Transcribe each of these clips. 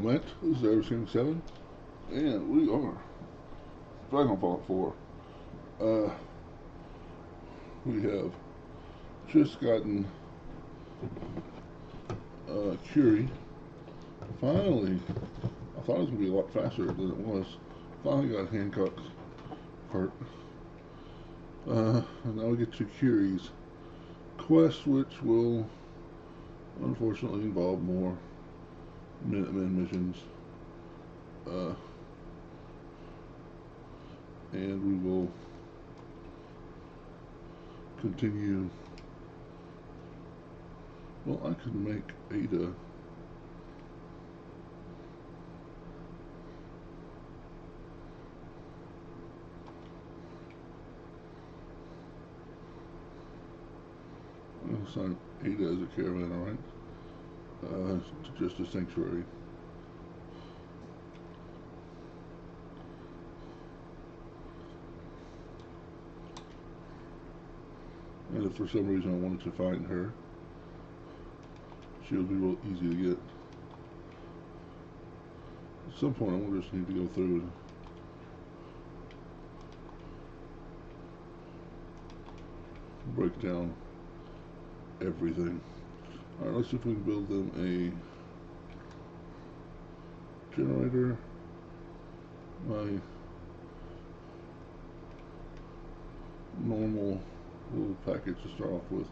This is Everything 7, and we are Dragonfall 4. Uh, we have just gotten Curry. Finally, I thought it was going to be a lot faster than it was. Finally got Hancock's part. Now we get to Curry's quest, which will unfortunately involve more Minutemen missions. And we will continue. Well, I could make Ada I'll assign Ada as a caravan, alright? Just a sanctuary. And if for some reason I wanted to find her, she would be real easy to get. At some point I will just need to go through and break down everything. Alright, let's see if we can build them a generator. My normal little package to start off with.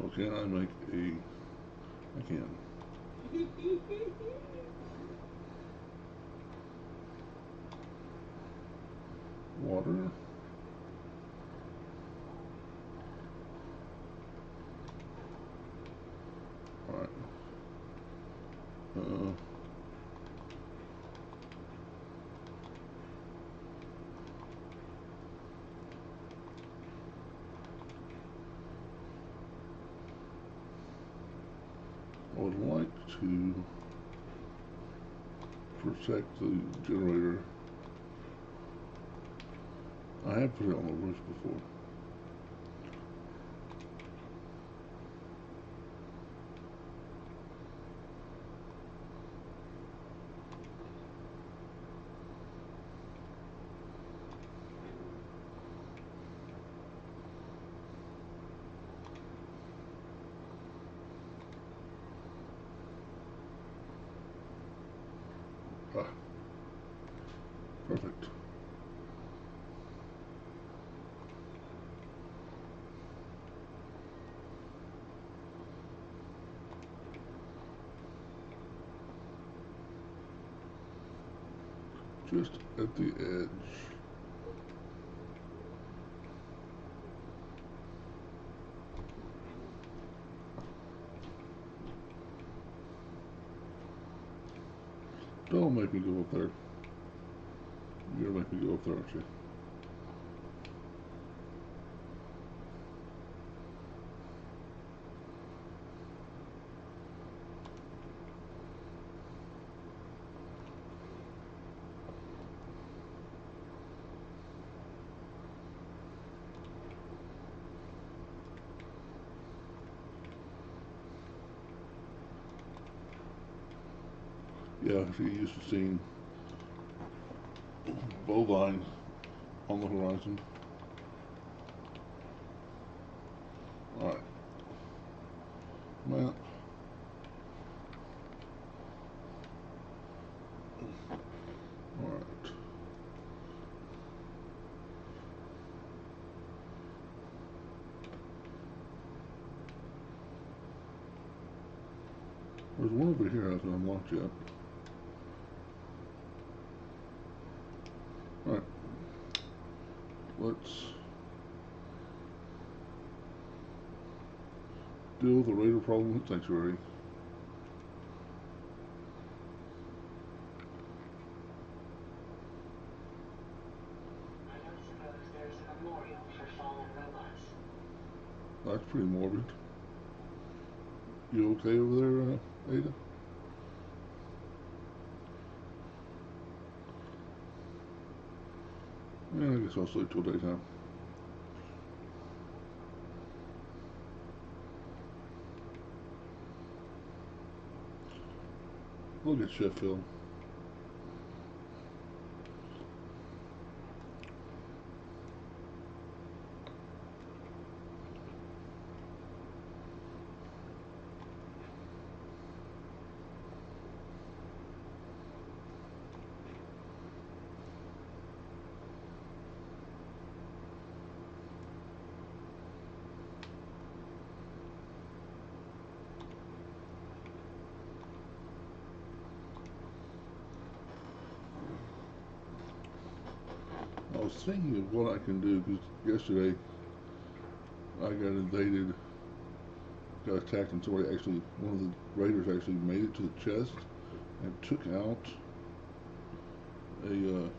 Oh, can I make a... I can. Water. Alright. I would like to protect the generator. I have put it on the roof before. Ah, perfect. Just at the edge. Don't make me go up there. You're gonna make me go up there, aren't you? Yeah, if you're used to seeing bovine on the horizon. Alright. Map. Alright. There's one over here I haven't unlocked yet. Alright. Let's deal with the raider problem at Sanctuary. I don't suppose there's a memorial for fallen robots. That's pretty morbid. You okay over there, Ada? Yeah, I guess I'll sleep till daytime. Look at Sheffield. I was thinking of what I can do because yesterday I got invaded, got attacked, and somebody actually, one of the raiders actually made it to the chest and took out the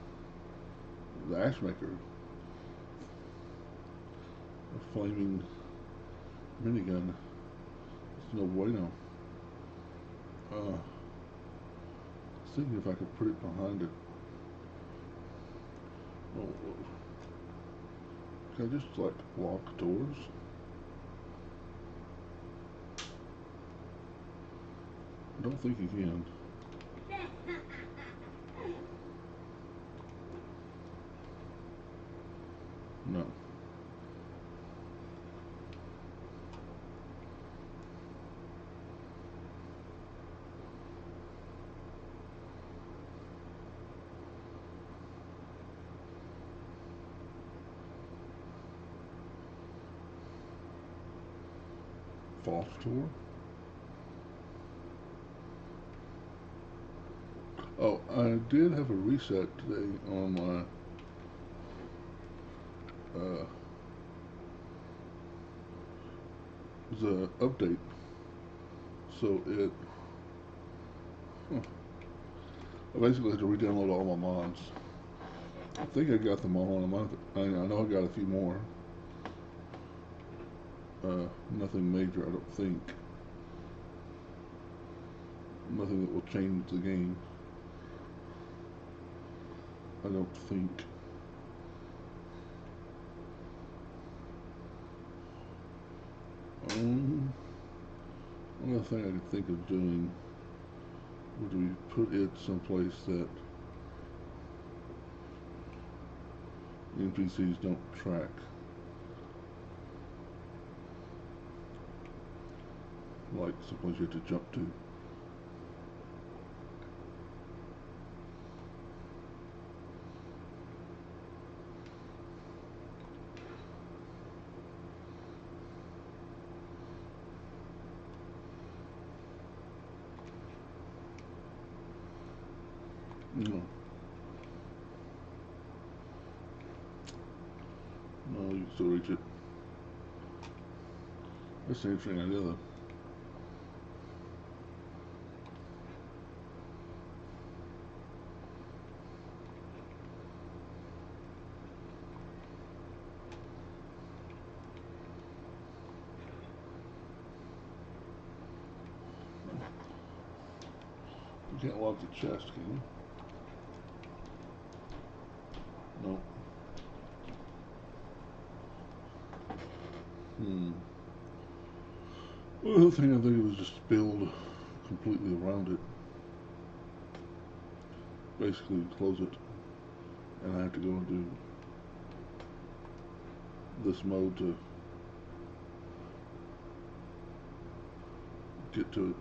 axe maker, a flaming minigun. It's no bueno. I was thinking if I could put it behind it. Oh, can I just like lock doors? I don't think you can. No. False tour? Oh, I did have a reset today on my the update. So it, huh, I basically had to re-download all my mods. I think I got them all, and I know I got a few more. Nothing major, I don't think. Nothing that will change the game. I don't think. Another thing I could think of doing would be put it someplace that NPCs don't track. Like someplace you have to jump to. No. No, you can still reach it. That's an interesting idea though. You can't lock the chest, can you? No. Well, the other thing I think it was just build completely around it. Basically close it, and I have to go and do this mode to get to it.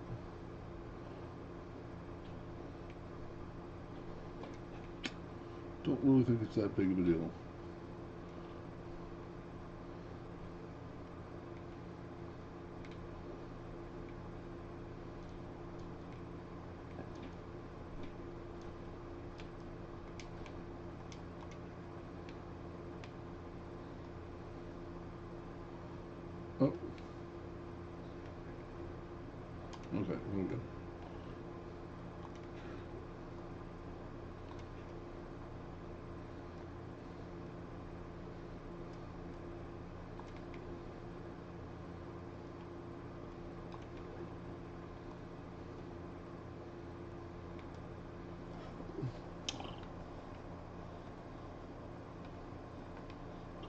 Don't really think it's that big of a deal. Oh, okay, here we go.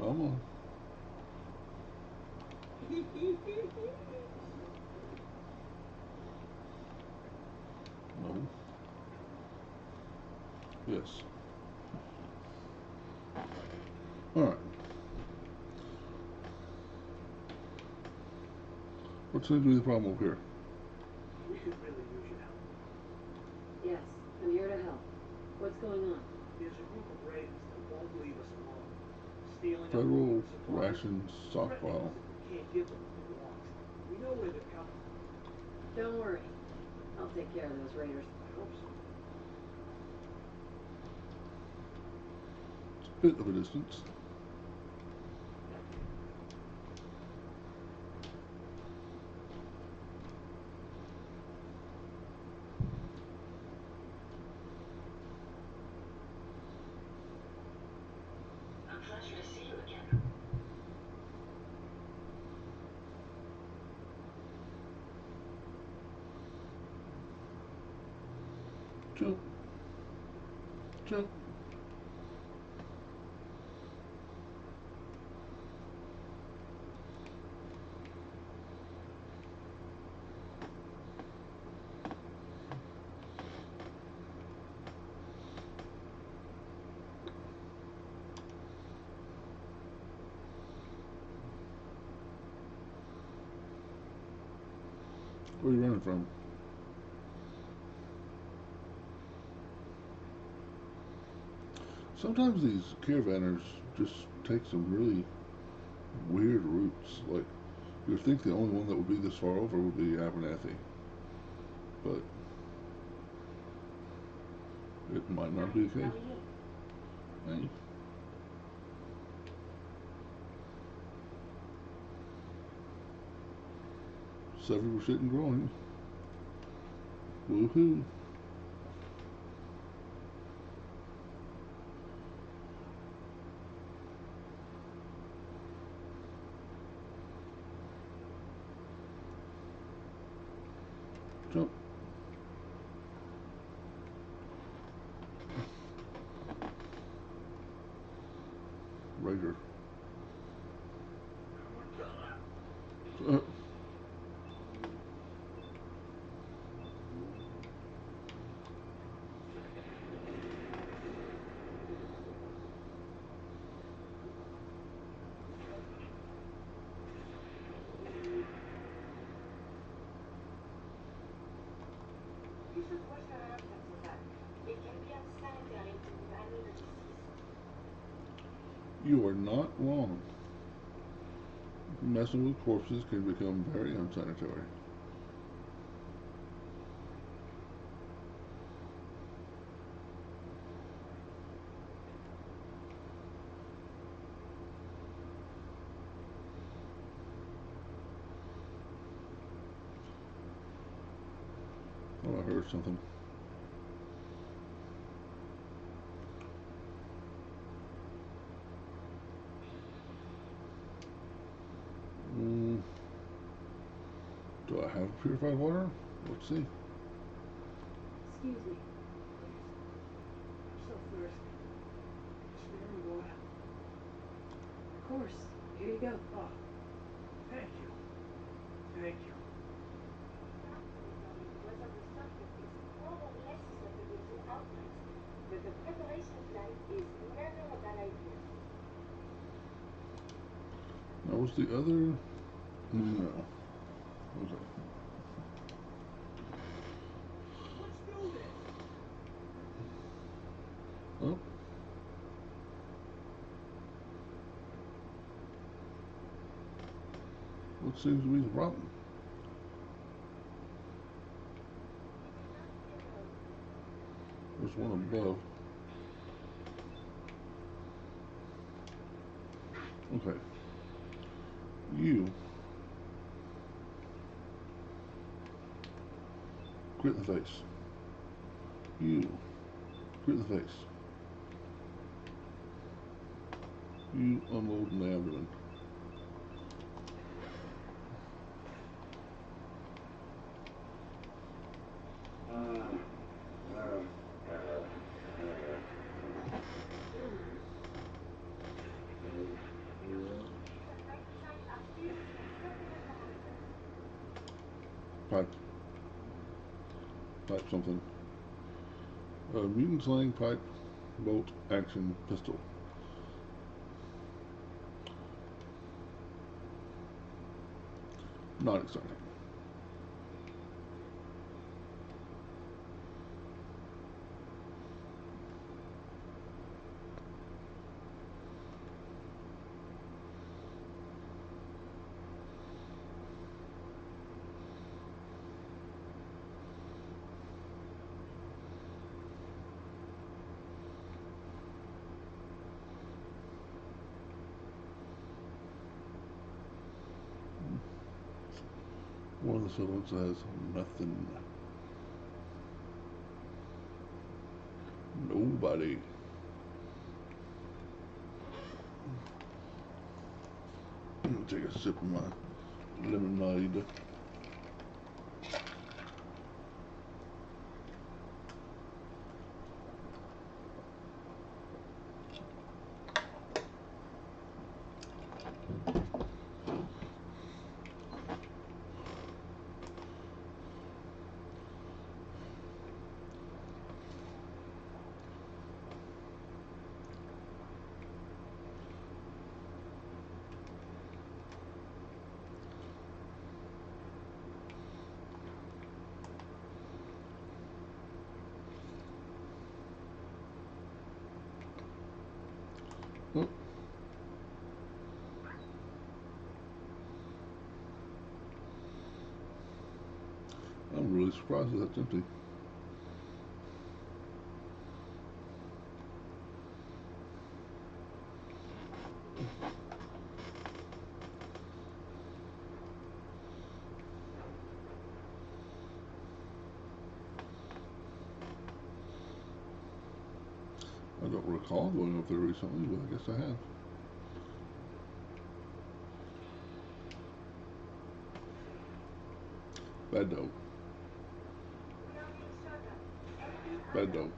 Come on. No. Yes. Alright. What's going to be the problem over here? We could really use your help. Yes, I'm here to help. What's going on? There's a group of raiders that won't leave us alone. Stealing our food Federal and supplies, rations threatening stockpile. us if we can't give them what we want. We know where they're coming from. Don't worry. I'll take care of those raiders. I hope so. It's a bit of a distance. A pleasure to see you again. Jump. Jump. Where are you running from? Sometimes these caravanners just take some really weird routes. Like, you'd think the only one that would be this far over would be Abernathy. But it might not be the How case. are you? Hey. Several percent and growing. Woohoo. Jump. Raider. Uh, You should wash your hands after that. It can be unsanitary to move any disease. you are not wrong. Messing with corpses can become very unsanitary. Oh, I heard something. Mm, do I have purified water? Let's see. Excuse me. I'm so thirsty. Spare me water. Of course. Here you go. Oh, thank you. Thank you. Was of the sort that is more or less susceptible to outbreaks, but the preparation plant is never a bad idea. Now, was the other? No. Okay. Let's do this. Oh. What seems to be the problem? There's one above. Okay. You grit the face. You grit the face. You unload in the abdomen. pipe, pipe something. Mutant sling pipe, bolt action pistol. Not exciting. One of the silhouettes has nothing. Nobody. Take a sip of my lemonade. Oh. I'm really surprised that that's empty. I don't recall going up there recently, but I guess I have. Bad dope. Bad dope.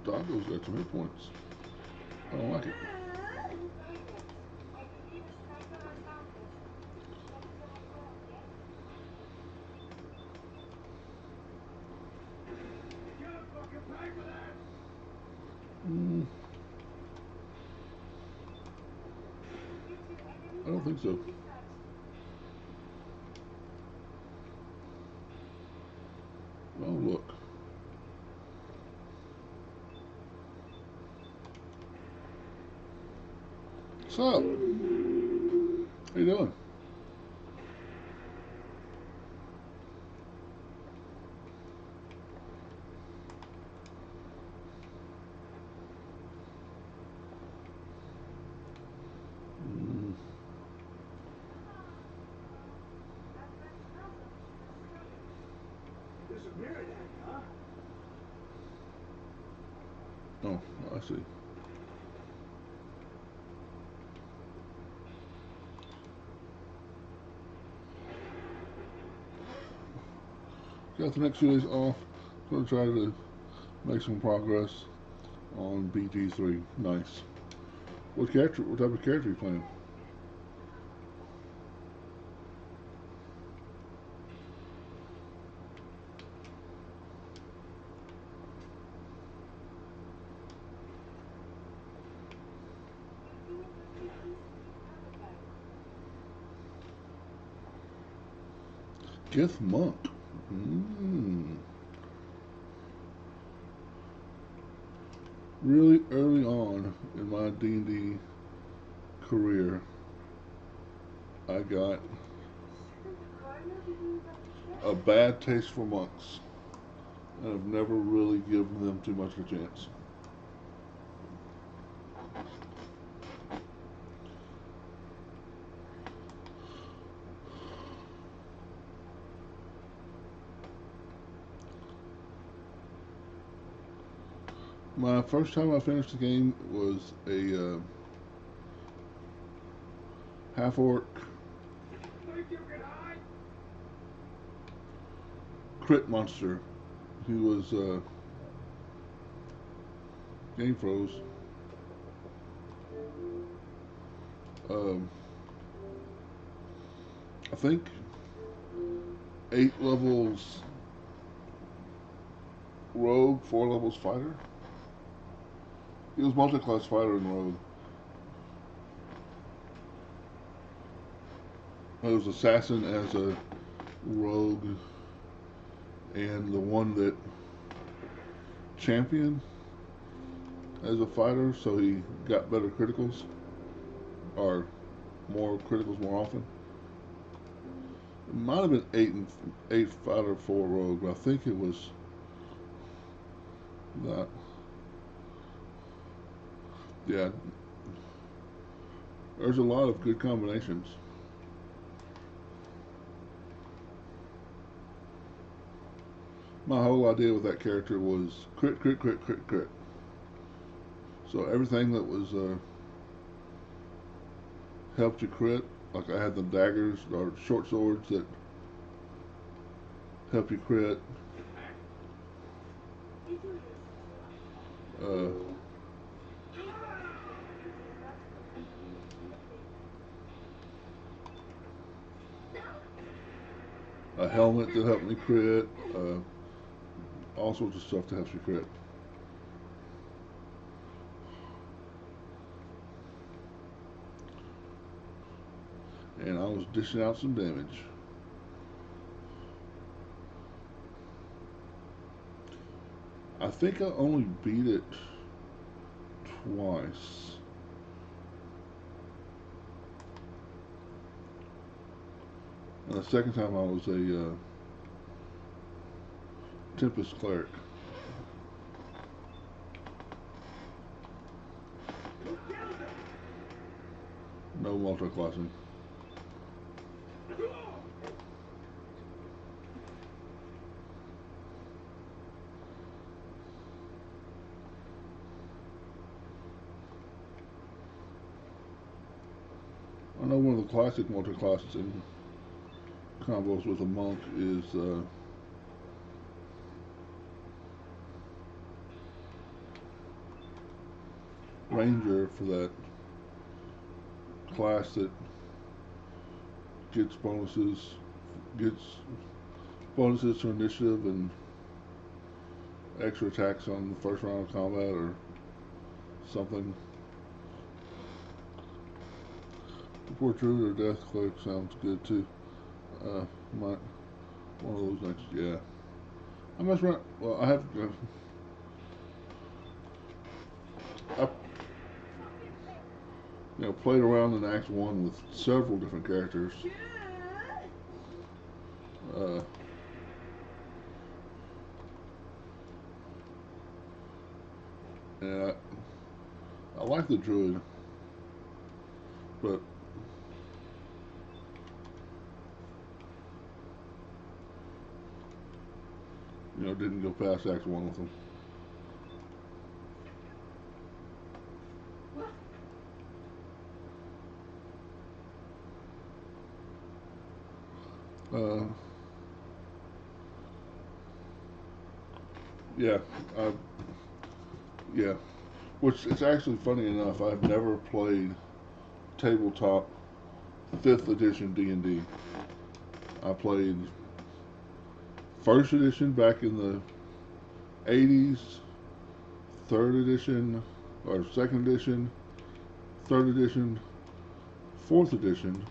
Doggo's got some hit points. I don't like it. Mm, I don't think so. Oh, look. What's up? How you doing? Mm, Disappeared, huh? oh, I see. Got the next few days off. Gonna try to make some progress on BT3. Nice. What character? What type of character are you playing? Gith Monk. Mm. Really early on in my D&D career, I got a bad taste for monks, and I've never really given them too much of a chance. My first time I finished the game was a half orc crit monster. He was game froze. Um, I think 8 levels rogue, 4 levels fighter. He was multi-class fighter in rogue. I was assassin as a rogue, and the one that champion as a fighter, so he got better criticals, or more criticals more often. It might have been 8 fighter, 4 rogue, but I think it was that. Yeah, there's a lot of good combinations. My whole idea with that character was crit, crit, crit, crit, crit. So everything that was helped you crit, like I had the daggers or short swords that help you crit. Uh, a helmet that helped me crit. All sorts of stuff that helps you crit. And I was dishing out some damage. I think I only beat it twice. And the second time I was a Tempest cleric. No multi-classing. I know one of the classic multi-classes in combos with a monk is Ranger, for that class that gets gets bonuses to initiative and extra attacks on the first round of combat or something. Before Druid or Death Clerk sounds good too. Might one of those next. Yeah, I mess around. Well, I have. I played around in Act 1 with several different characters. Uh, and I like the Druid, but didn't go past Act 1 with them. Uh, yeah, I, yeah. Which it's actually funny enough. I've never played tabletop 5th edition D&D. I played first edition back in the 80s, third edition or second edition, third edition, fourth edition,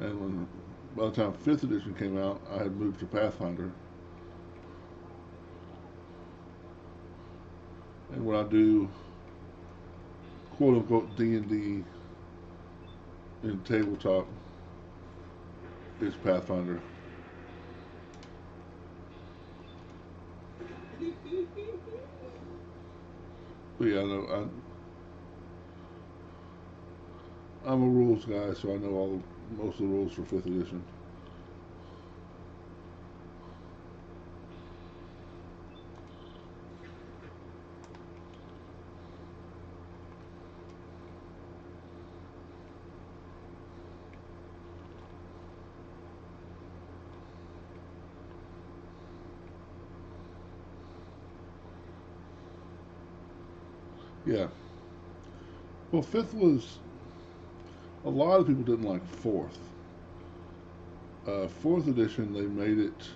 and by the time 5th edition came out, I had moved to Pathfinder. And when I do quote unquote D&D in tabletop, it's Pathfinder. But yeah, I'm a rules guy, so I know most of the rules for 5th edition. Yeah. Well, fifth was a lot of people didn't like fourth. Fourth edition, they made it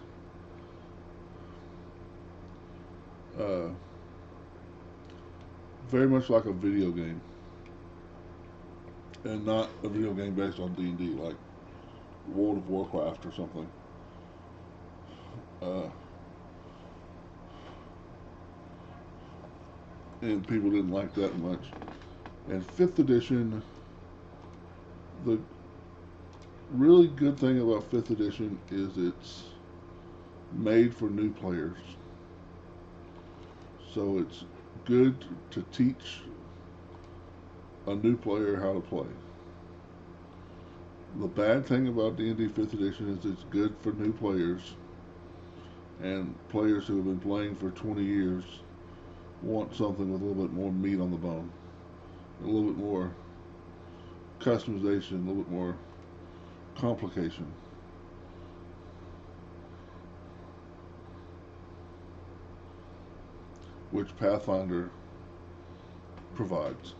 uh, very much like a video game, and not a video game based on D&D like World of Warcraft or something. Uh, and people didn't like that much. And fifth edition, the really good thing about fifth edition is it's made for new players. So it's good to teach a new player how to play. The bad thing about D&D 5th edition is it's good for new players, and players who have been playing for 20 years want something with a little bit more meat on the bone, a little bit more customization, a little bit more complication. Which Pathfinder provides.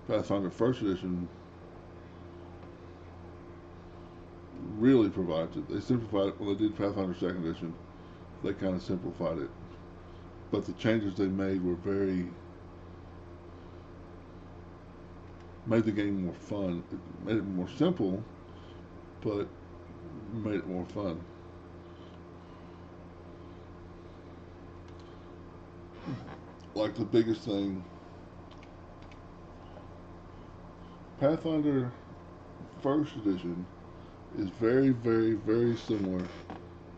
Pathfinder First Edition really provides it. They simplified it when they did Pathfinder Second Edition. They kind of simplified it, but the changes they made were very made the game more fun. It made it more simple, but made it more fun. Like the biggest thing, Pathfinder First Edition is very, very, very similar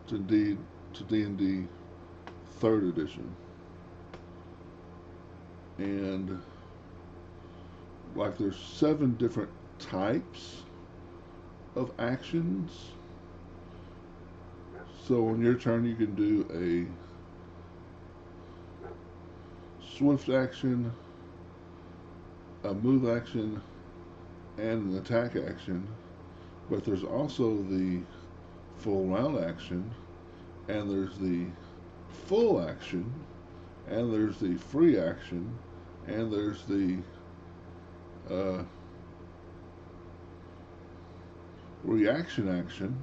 to D&D Third Edition, and like there's 7 different types of actions. So on your turn, you can do a swift action, a move action, and an attack action. But there's also the full round action, and there's the full action, and there's the free action, and there's the uh, reaction action,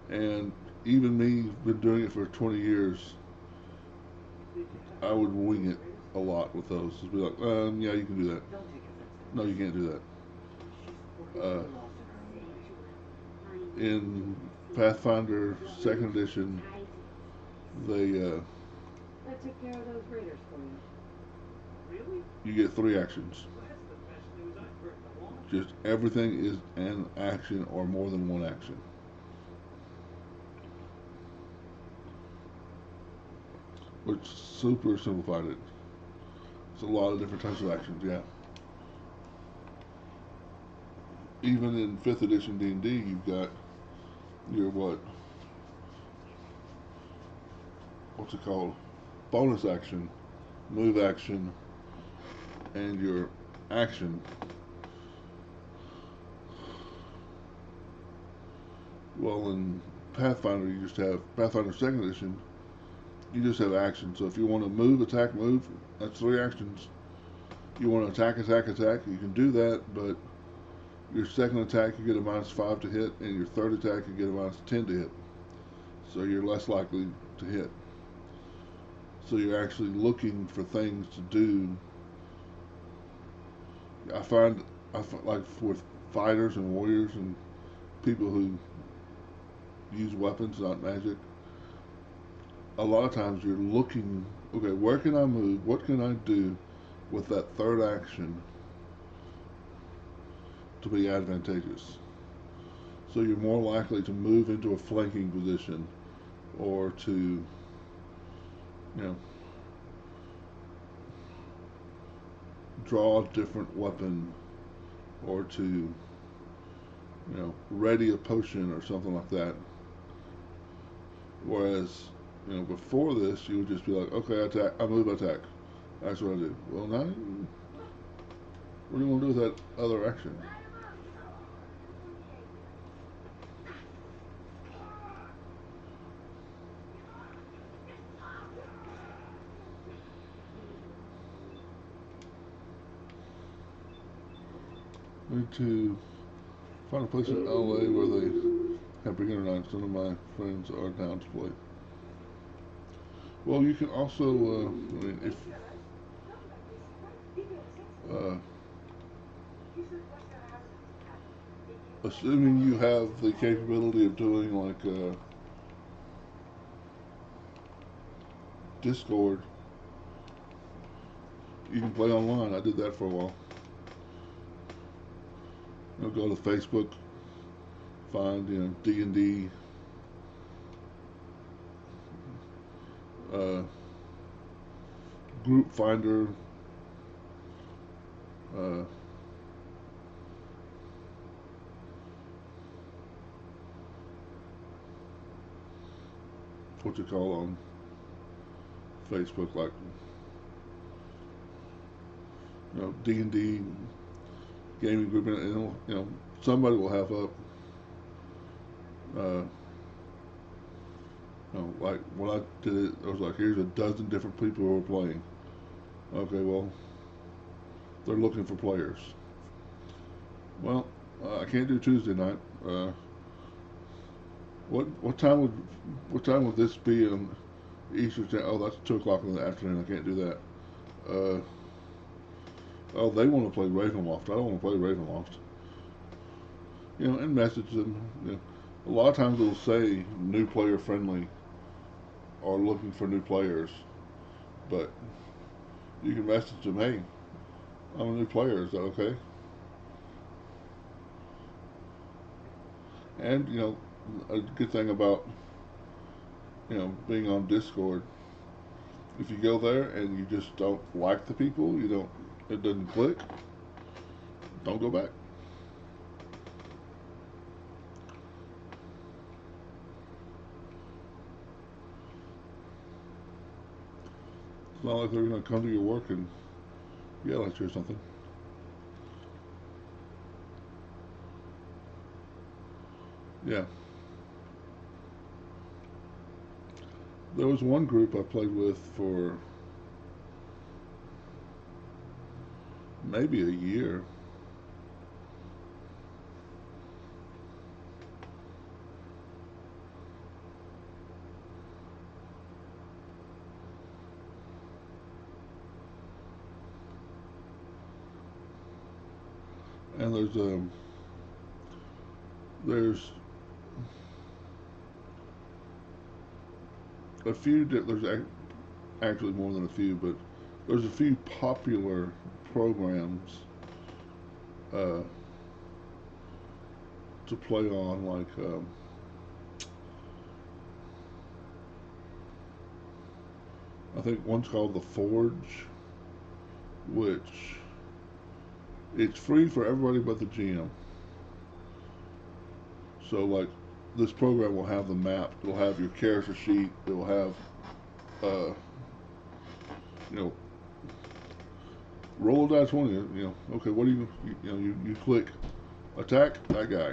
and even me, been doing it for 20 years, I would wing it a lot with those. Just be like, yeah, you can do that. No, you can't do that. In Pathfinder Second Edition, they I took care of those raiders for you. Really? you get 3 actions. Well, that's the best news I've heard in a long time. Just everything is an action or more than one action. Which super simplified it. It's a lot of different types of actions, yeah. Even in 5th edition D&D, you've got your what's it called? Bonus action, move action, and your action. Well, in Pathfinder, you just have Pathfinder Second Edition. You just have action. So if you want to move, attack, move, that's 3 actions. You want to attack, attack, attack, you can do that, but your second attack you get a -5 to hit, and your third attack you get a -10 to hit. So you're less likely to hit. So you're actually looking for things to do. I find like with fighters and warriors and people who use weapons, not magic, a lot of times you're looking, okay, where can I move? What can I do with that third action to be advantageous? So you're more likely to move into a flanking position or to, draw a different weapon or to, ready a potion or something like that. Whereas, before this, you would just be like, okay, attack, I move, attack. That's what I do. Well, now, what do you want to do with that other action? I need to find a place in LA where they have beginner nights. None of my friends are down to play. Well, you can also, I mean, if Dangerous? Not like this. Quite bigger sexy. uh, You should wash your hands of this cat. It gives me assuming you anxiety. have the capability of doing like Discord, you can play online. I did that for a while. Go to Facebook, find D&D, uh, group finder, uh, what you call on Facebook, like D&D gaming group, and somebody will have up. Uh, like when I did it, I was like, here's a dozen different people who are playing. Okay, well, they're looking for players. Well, I can't do Tuesday night. What time would this be on Eastern Standard? Oh, that's 2 o'clock in the afternoon. I can't do that. Uh, oh, they want to play Ravenloft. I don't want to play Ravenloft. And message them. A lot of times it'll say new player friendly or looking for new players, but you can message them, hey, I'm a new player. Is that okay? And a good thing about being on Discord, if you go there and you just don't like the people, it doesn't click, don't go back. It's not like they're going to come to your work and yell at you or something. Yeah. There was one group I played with for maybe a year. And there's a few. There's actually more than a few, but there's a few popular programs uh, to play on, like I think one's called the Forge, which it's free for everybody but the GM. So like this program will have the map, it'll have your character sheet, it'll have uh, you know roll a die 20. Okay, what do you click attack that guy,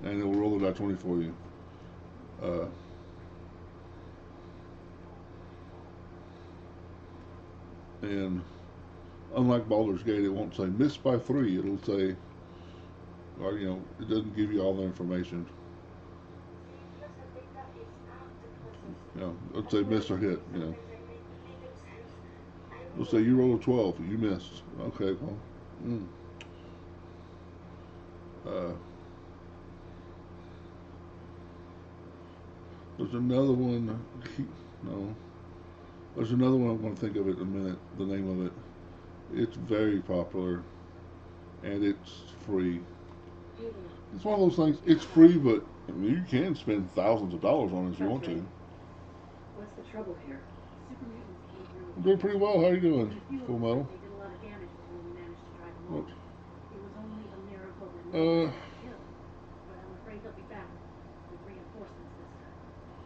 and it will roll a die 20 for you. Uh, and unlike Baldur's Gate, it won't say missed by 3. It'll say, or it doesn't give you all the information. The cluster data is hard to process. It'll say miss or hit. Sometimes I make little sense. I It'll roll say a you rolled a 9. 12, you missed. Okay, well, uh, there's another one. No, there's another one I'm going to think of it in a minute. The name of it. It's very popular, and it's free. It's one of those things. It's free, but you can spend thousands of dollars on it if you want to. What's the trouble here? Super mutants came through with I'm doing pretty well. How are you doing, quite a few of Full them, Metal? but they did a lot of damage before we managed to drive them What? off. It was only a miracle that no one got killed, but I'm afraid they'll be back with reinforcements this time.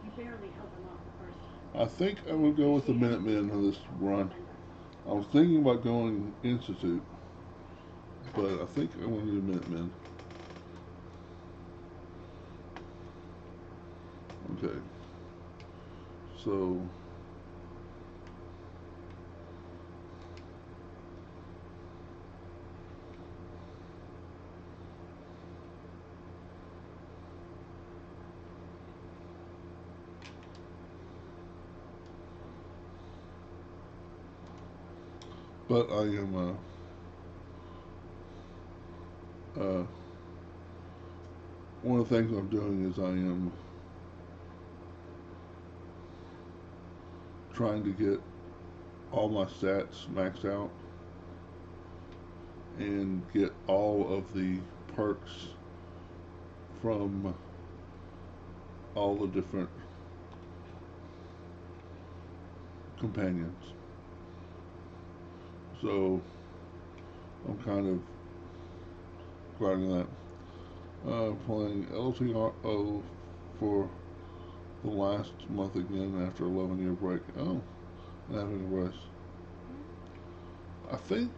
We barely held them off the first time. I think I would go with the Minutemen on this run. I was thinking about going Institute, but I think I want to do Minutemen. Okay. So But I am one of the things I'm doing is I am trying to get all my stats maxed out and get all of the perks from all the different companions. So I'm kind of grinding that. Playing LTRO for the last month again after 11-year break. Oh, and having a rest. I think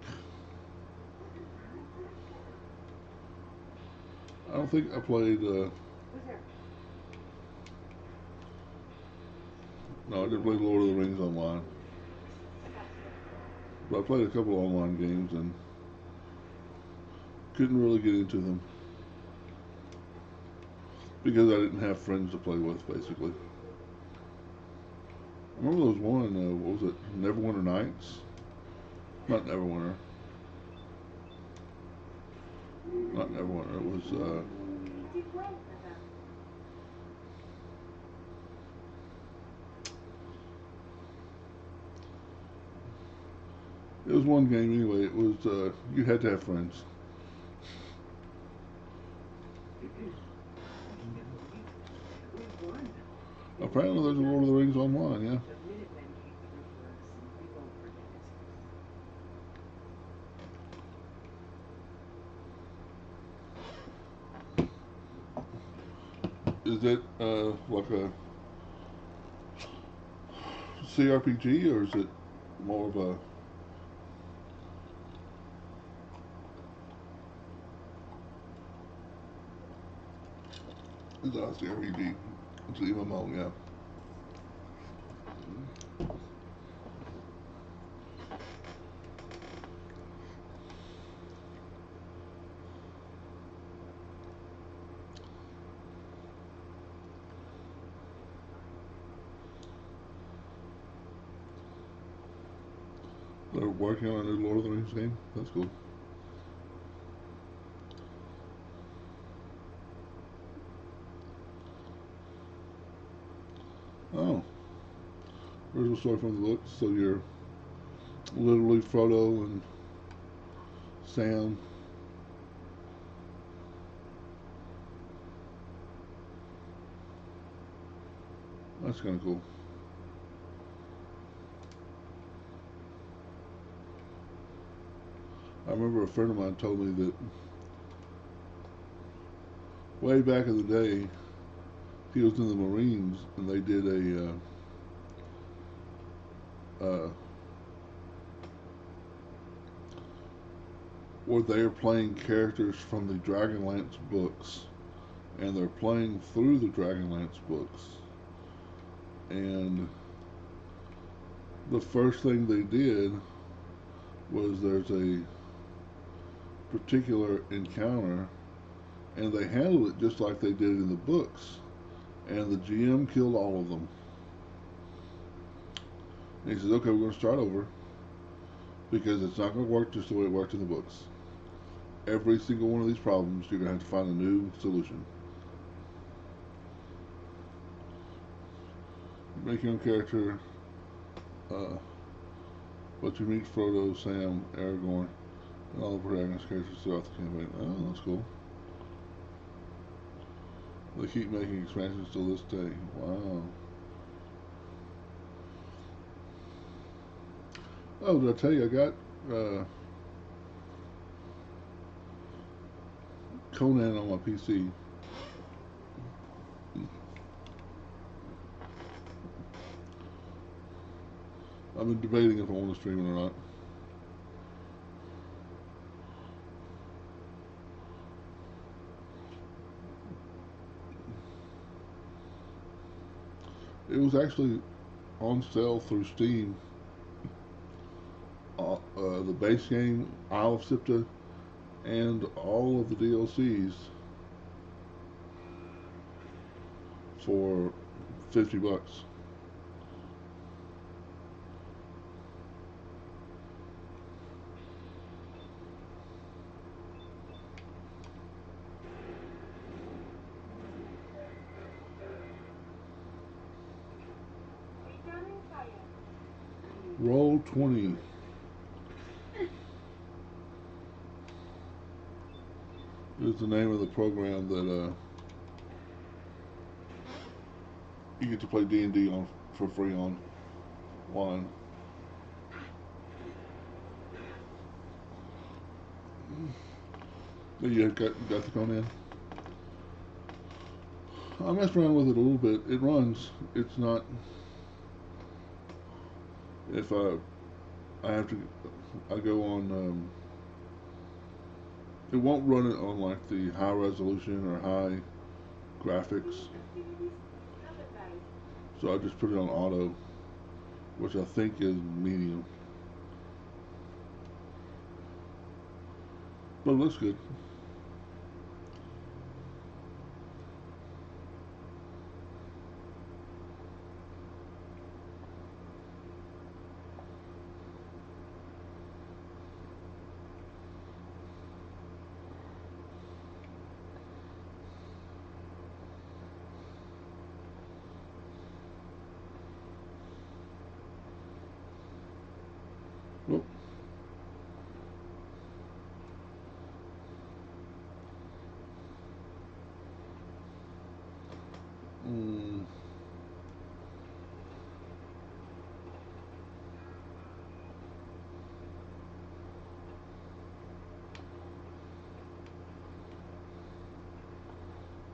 I don't think I played. Who's there? No, I didn't play Lord of the Rings online, but I played a couple online games and couldn't really get into them because I didn't have friends to play with. Basically, I remember there was one. What was it? Neverwinter Nights. Not Neverwinter. Not Neverwinter. It was. It was one game anyway. It was. You had to have friends. We won. Apparently, there's a Lord of the Rings online. Yeah. The Minutemen came through for us, and we won't forget it. Is it like a CRPG or is it more of a? It's not a CRPG. It's an MMO. Yeah. They're working on a new Lord of the Rings game. That's cool. Oh, original story from the books. So you're literally Frodo and Sam. That's kind of cool. I remember a friend of mine told me that way back in the day, he was in the Marines and they did where they're playing characters from the Dragonlance books and they're playing through the Dragonlance books. And the first thing they did was there's a particular encounter and they handled it just like they did in the books. And the GM killed all of them. And he says, okay, we're going to start over because it's not going to work just the way it worked in the books. Every single one of these problems, you're going to have to find a new solution. Make your own character, but you meet Frodo, Sam, Aragorn, and all the protagonist characters throughout the campaign. Oh, that's cool. They keep making expansions to this day. Wow. Oh, did I tell you I got Conan on my PC? I've been debating if I want to stream it or not. It was actually on sale through Steam. The base game, Isle of Sipta, and all of the DLCs for $50. Roll 20. Is the name of the program that you get to play D&D on for free online. But you got to come in. I messed around with it a little bit. It runs. It's not. If I have to, I go on. It won't run it on like the high resolution or high graphics. So I just put it on auto, which I think is medium. But it looks good. Well, mm,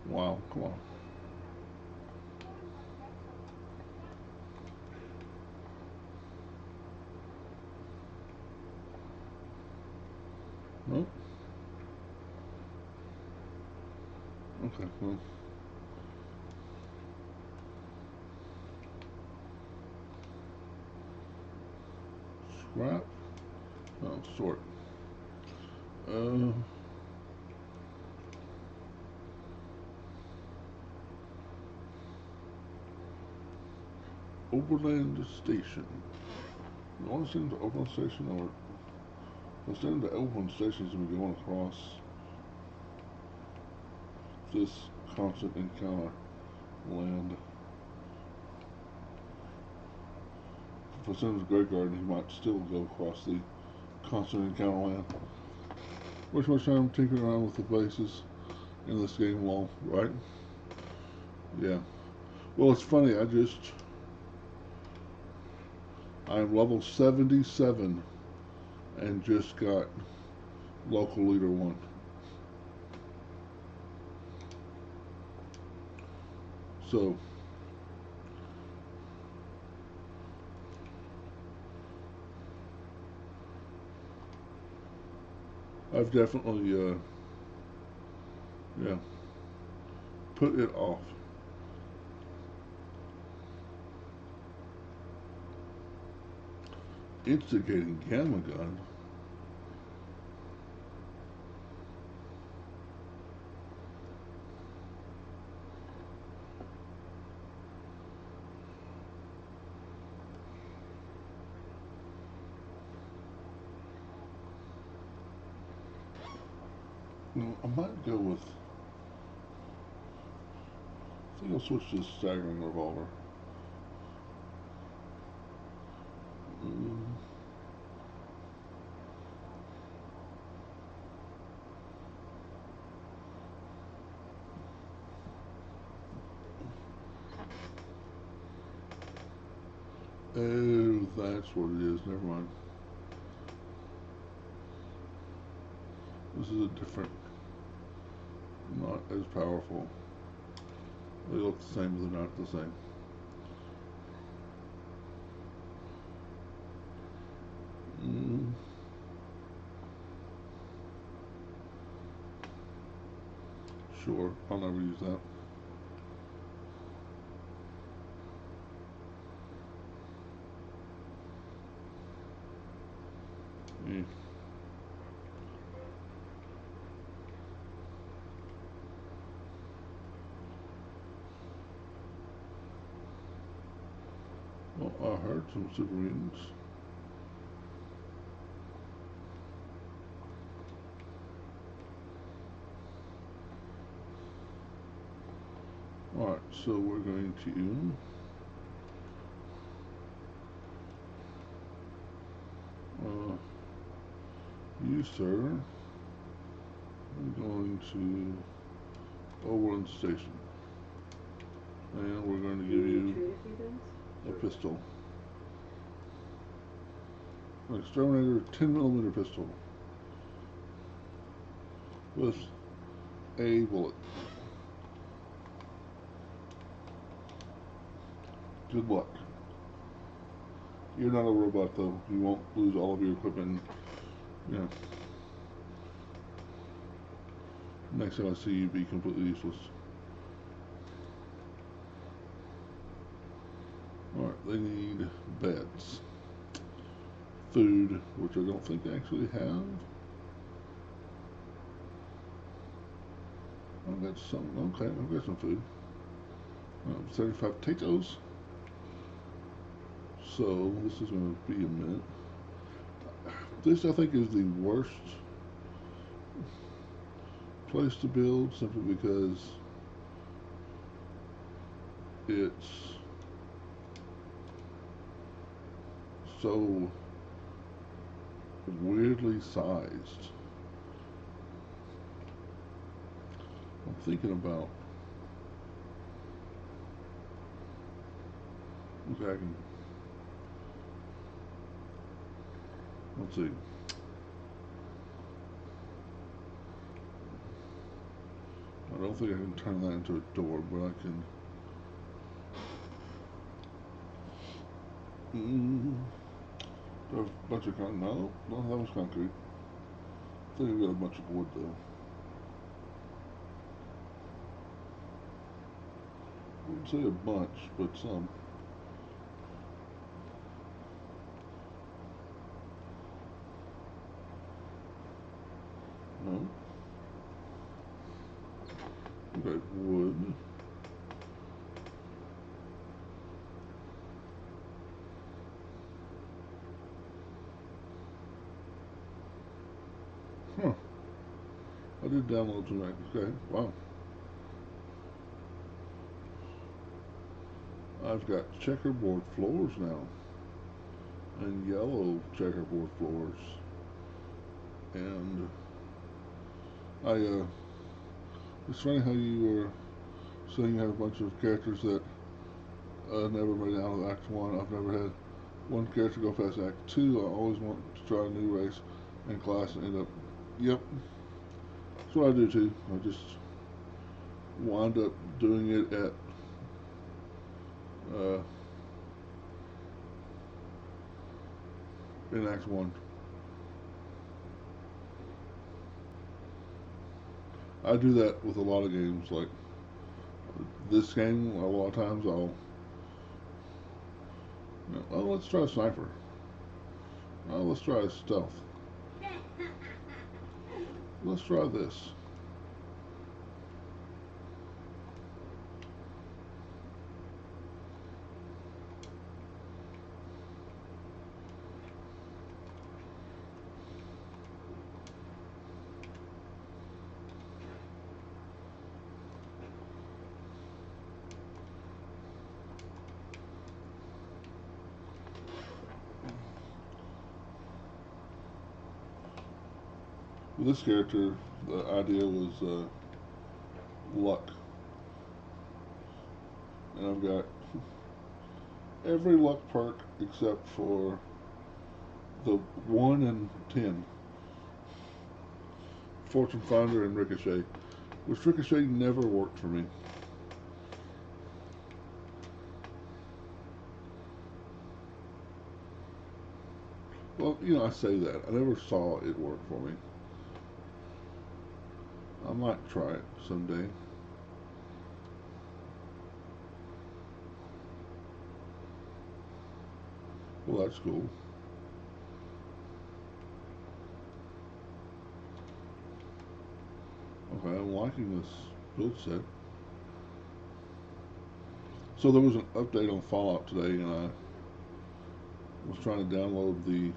wow, come on. Nope. Okay, well. Scrap. Oh, sort. Uh, Overland Station. You want to send to Overland Station or send to Overland Station as we going across this constant encounter land. If I send him to Great Garden, he might still go across the constant encounter land. Which much time tinkering around with the bases in this game long, right? Yeah. Well, it's funny. I'm level 77 and just got local leader 1. So I've definitely yeah, put it off. Instigating gamma gun. No, I might go with. I think I'll switch to staggering revolver. Mm, oh, that's what it is. Never mind. This is a different, not as powerful. They look the same, but they're not the same. Mm, sure, I'll never use that. Yeah. Well, I heard some super mutants. Alright, so we're going to You, sir, I'm going to Overland Station. And we're going to give You you trade a few things? a pistol. An exterminator 10mm pistol with a bullet. Good luck. You're not a robot though. You won't lose all of your equipment. Yeah. Next time I see you, be completely useless. Alright, they need beds. Food, which I don't think they actually have. I've got some, okay, I've got some food. 75 potatoes. So, this is going to be a minute. This, I think, is the worst place to build, simply because it's so weirdly sized. I'm thinking about, okay, I can, let's see. I don't think I can turn that into a door, but I can. There's a bunch of concrete. No, that was concrete. I think I got a bunch of wood though. I wouldn't say a bunch, but some. No. Okay, wood. Huh. I did download some that. Okay, wow. I've got checkerboard floors now. And yellow checkerboard floors. And it's funny how you were saying you have a bunch of characters that never made it out of Act 1. I've never had one character go past Act 2. I always want to try a new race and class and end up, yep, that's what I do too. I just wind up doing it at in Act 1. I do that with a lot of games. Like this game, a lot of times I'll, oh, let's try a sniper. Oh, let's try a stealth. Let's try this. With this character, the idea was luck. And I've got every luck perk except for the 1 and 10. Fortune Finder and Ricochet. Which Ricochet never worked for me. Well, I say that. I never saw it work for me. I might try it someday. Well, that's cool. Okay, I'm liking this build set. So there was an update on Fallout today, and I was trying to download the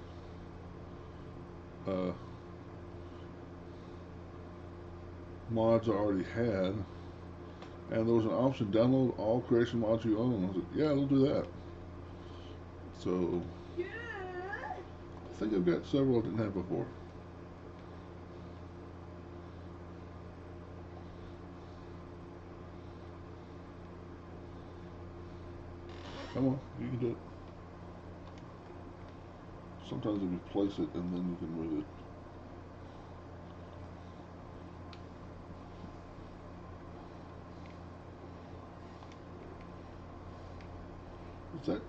mods I already had, and there was an option, download all creation mods you own. I was like, yeah, it'll do that. So, Yeah. I think I've got several I didn't have before. Come on, you can do it. Sometimes if you place it and then you can move it. What's that?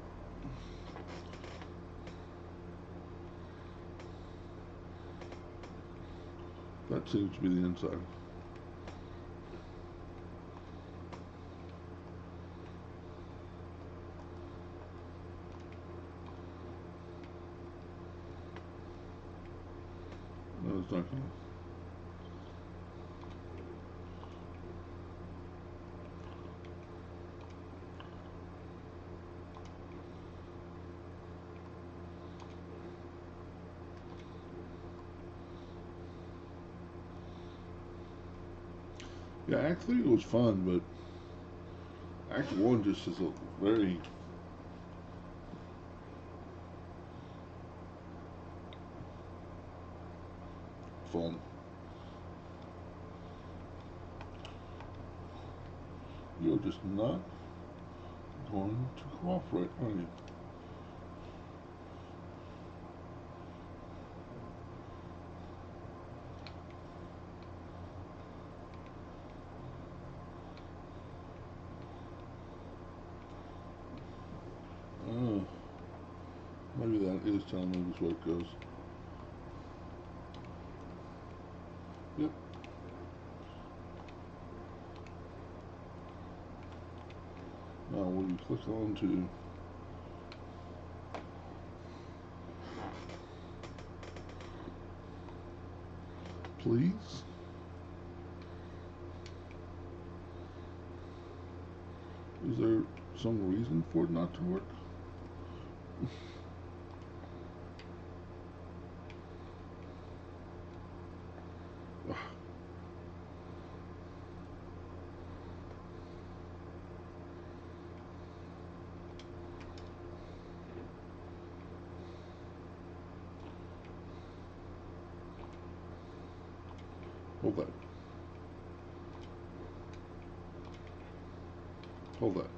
That seems to be the inside. No, it's not gonna. Yeah, Act 3 was fun, but Act 1 just is a very fun. You're just not going to cooperate, are you? Oh, maybe that is telling me which way it goes. Yep. Now, will you click on to please? Is there some reason for it not to work? Hold that. Hold that.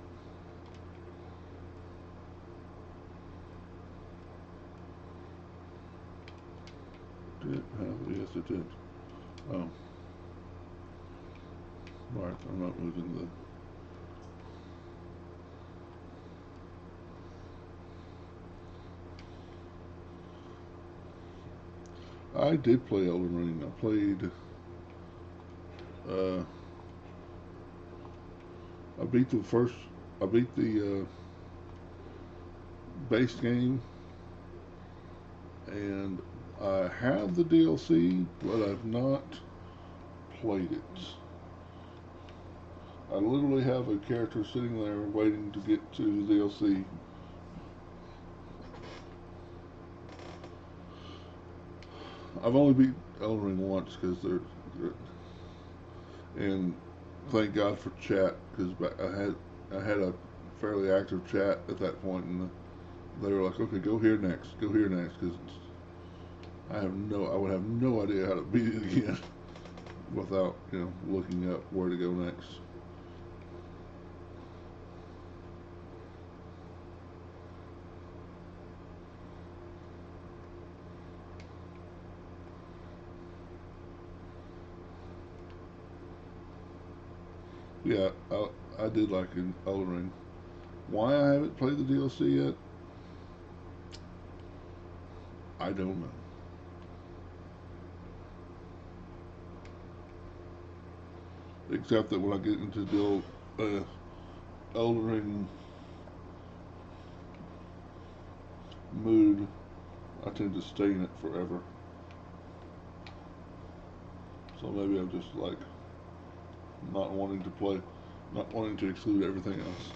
Did it have? Yes, it did. Oh. Right, I'm not moving the... I did play Elden Ring. I played... I beat the first... I beat the base game, and I have the DLC, but I've not played it. I literally have a character sitting there waiting to get to the DLC. I've only beat Elden Ring once because and thank God for chat, because I had a fairly active chat at that point, and they were like, "Okay, go here next, go here next," because I would have no idea how to beat it again without looking up where to go next. Yeah, I did like in Elden Ring. Why I haven't played the DLC yet, I don't know. Except that when I get into the Elden Ring mood, I tend to stay in it forever. So maybe I'm just like not wanting to play, not wanting to exclude everything else.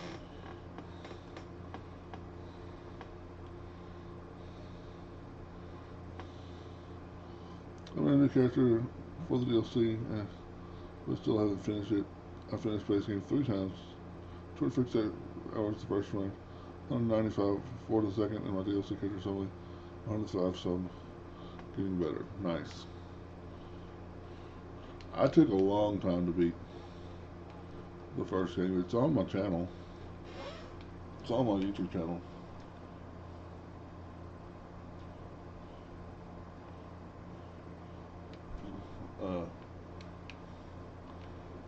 I'm a new character for the DLC, but still haven't finished it. I finished base game 3 times. 26 hours the first run, 195 for the second, and my DLC character's only 105, so I'm getting better. Nice. I took a long time to beat the first game. It's on my channel. It's on my YouTube channel.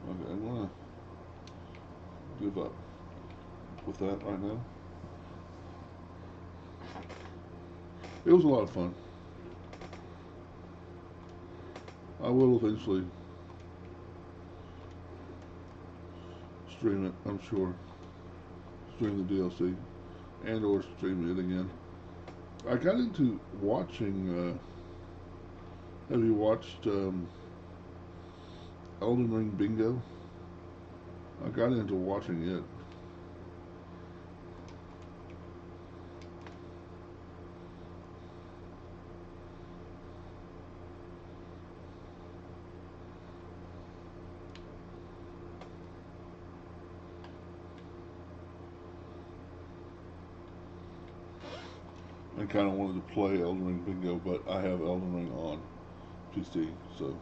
Okay, I'm gonna give up with that right now. It was a lot of fun. I will eventually stream it, I'm sure. Stream the DLC and or stream it again. I got into watching, have you watched Elden Ring Bingo? I got into watching it. I kind of wanted to play Elden Ring Bingo, but I have Elden Ring on PC, so.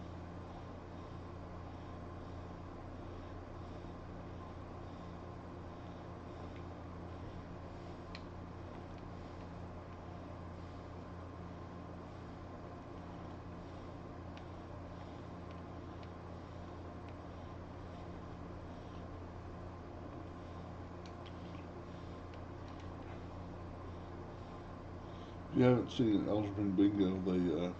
If you haven't seen Elden Ring Bingo, they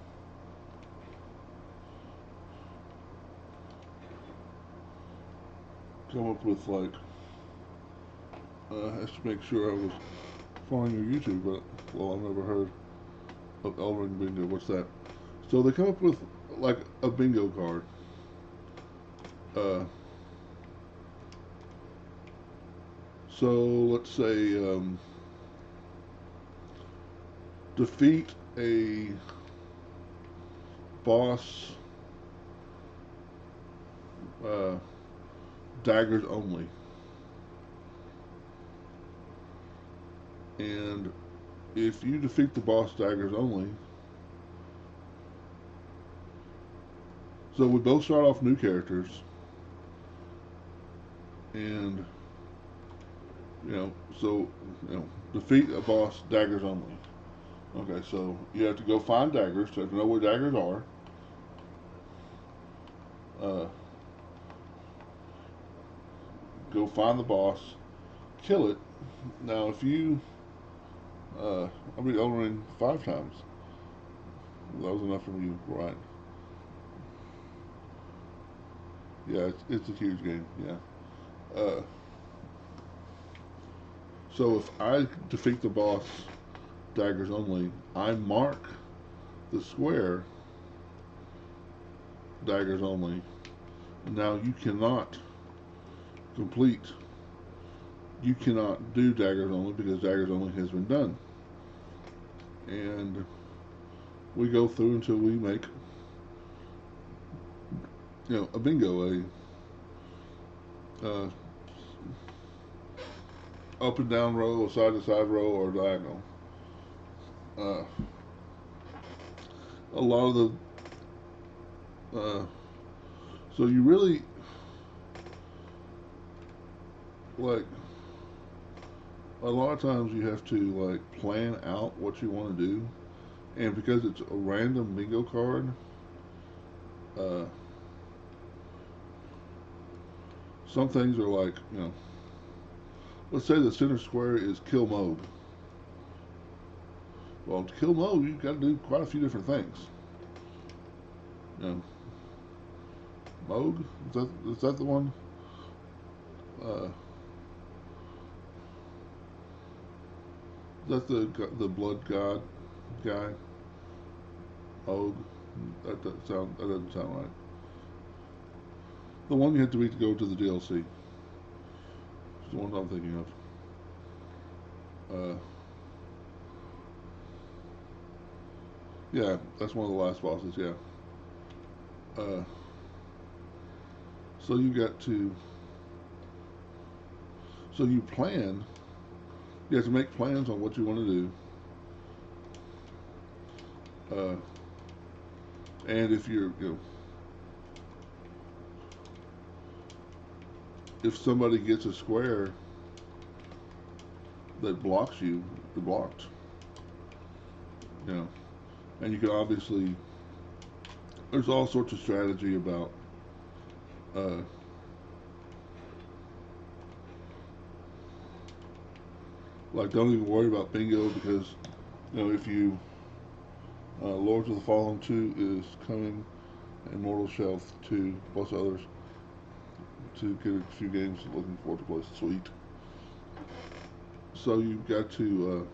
come up with like, I have to make sure I was following your YouTube, but well, I've never heard of Elden Ring Bingo. What's that? So they come up with like a bingo card. Uh, so let's say defeat a boss, uh, daggers only, and if you defeat the boss daggers only, so we both start off new characters, and so defeat a boss daggers only. Okay, so you have to go find daggers. So you have to know where daggers are. Uh, go find the boss, kill it. Now, if you, I beat Elden Ring 5 times. That was enough for you, right? Yeah, it's a huge game. Yeah. So if I defeat the boss daggers only, I mark the square daggers only. Now you cannot complete. You cannot do daggers only because daggers only has been done. And we go through until we make, a bingo, uh, up and down row, a side to side row, or diagonal. Uh, a lot of so you really like a lot of times you have to like plan out what you want to do, and because it's a random bingo card, uh, some things are like let's say the center square is kill mode. Well, to kill mode, you've got to do quite a few different things. You know, Moog, is that the one? Uh, is that the blood god guy? Moog. That doesn't sound right. The one you have to beat to go to the DLC. It's the one I'm thinking of. Yeah, that's one of the last bosses. Yeah. Uh, so you got to. So you plan. You have to make plans on what you want to do. And if if somebody gets a square, that blocks you, you're blocked. You know, and you can obviously there's all sorts of strategy about uh, like don't even worry about bingo because you know if you Lords of the Fallen 2 is coming and Mortal Shelf 2 plus others to get a few games looking forward to play. Sweet. So you've got to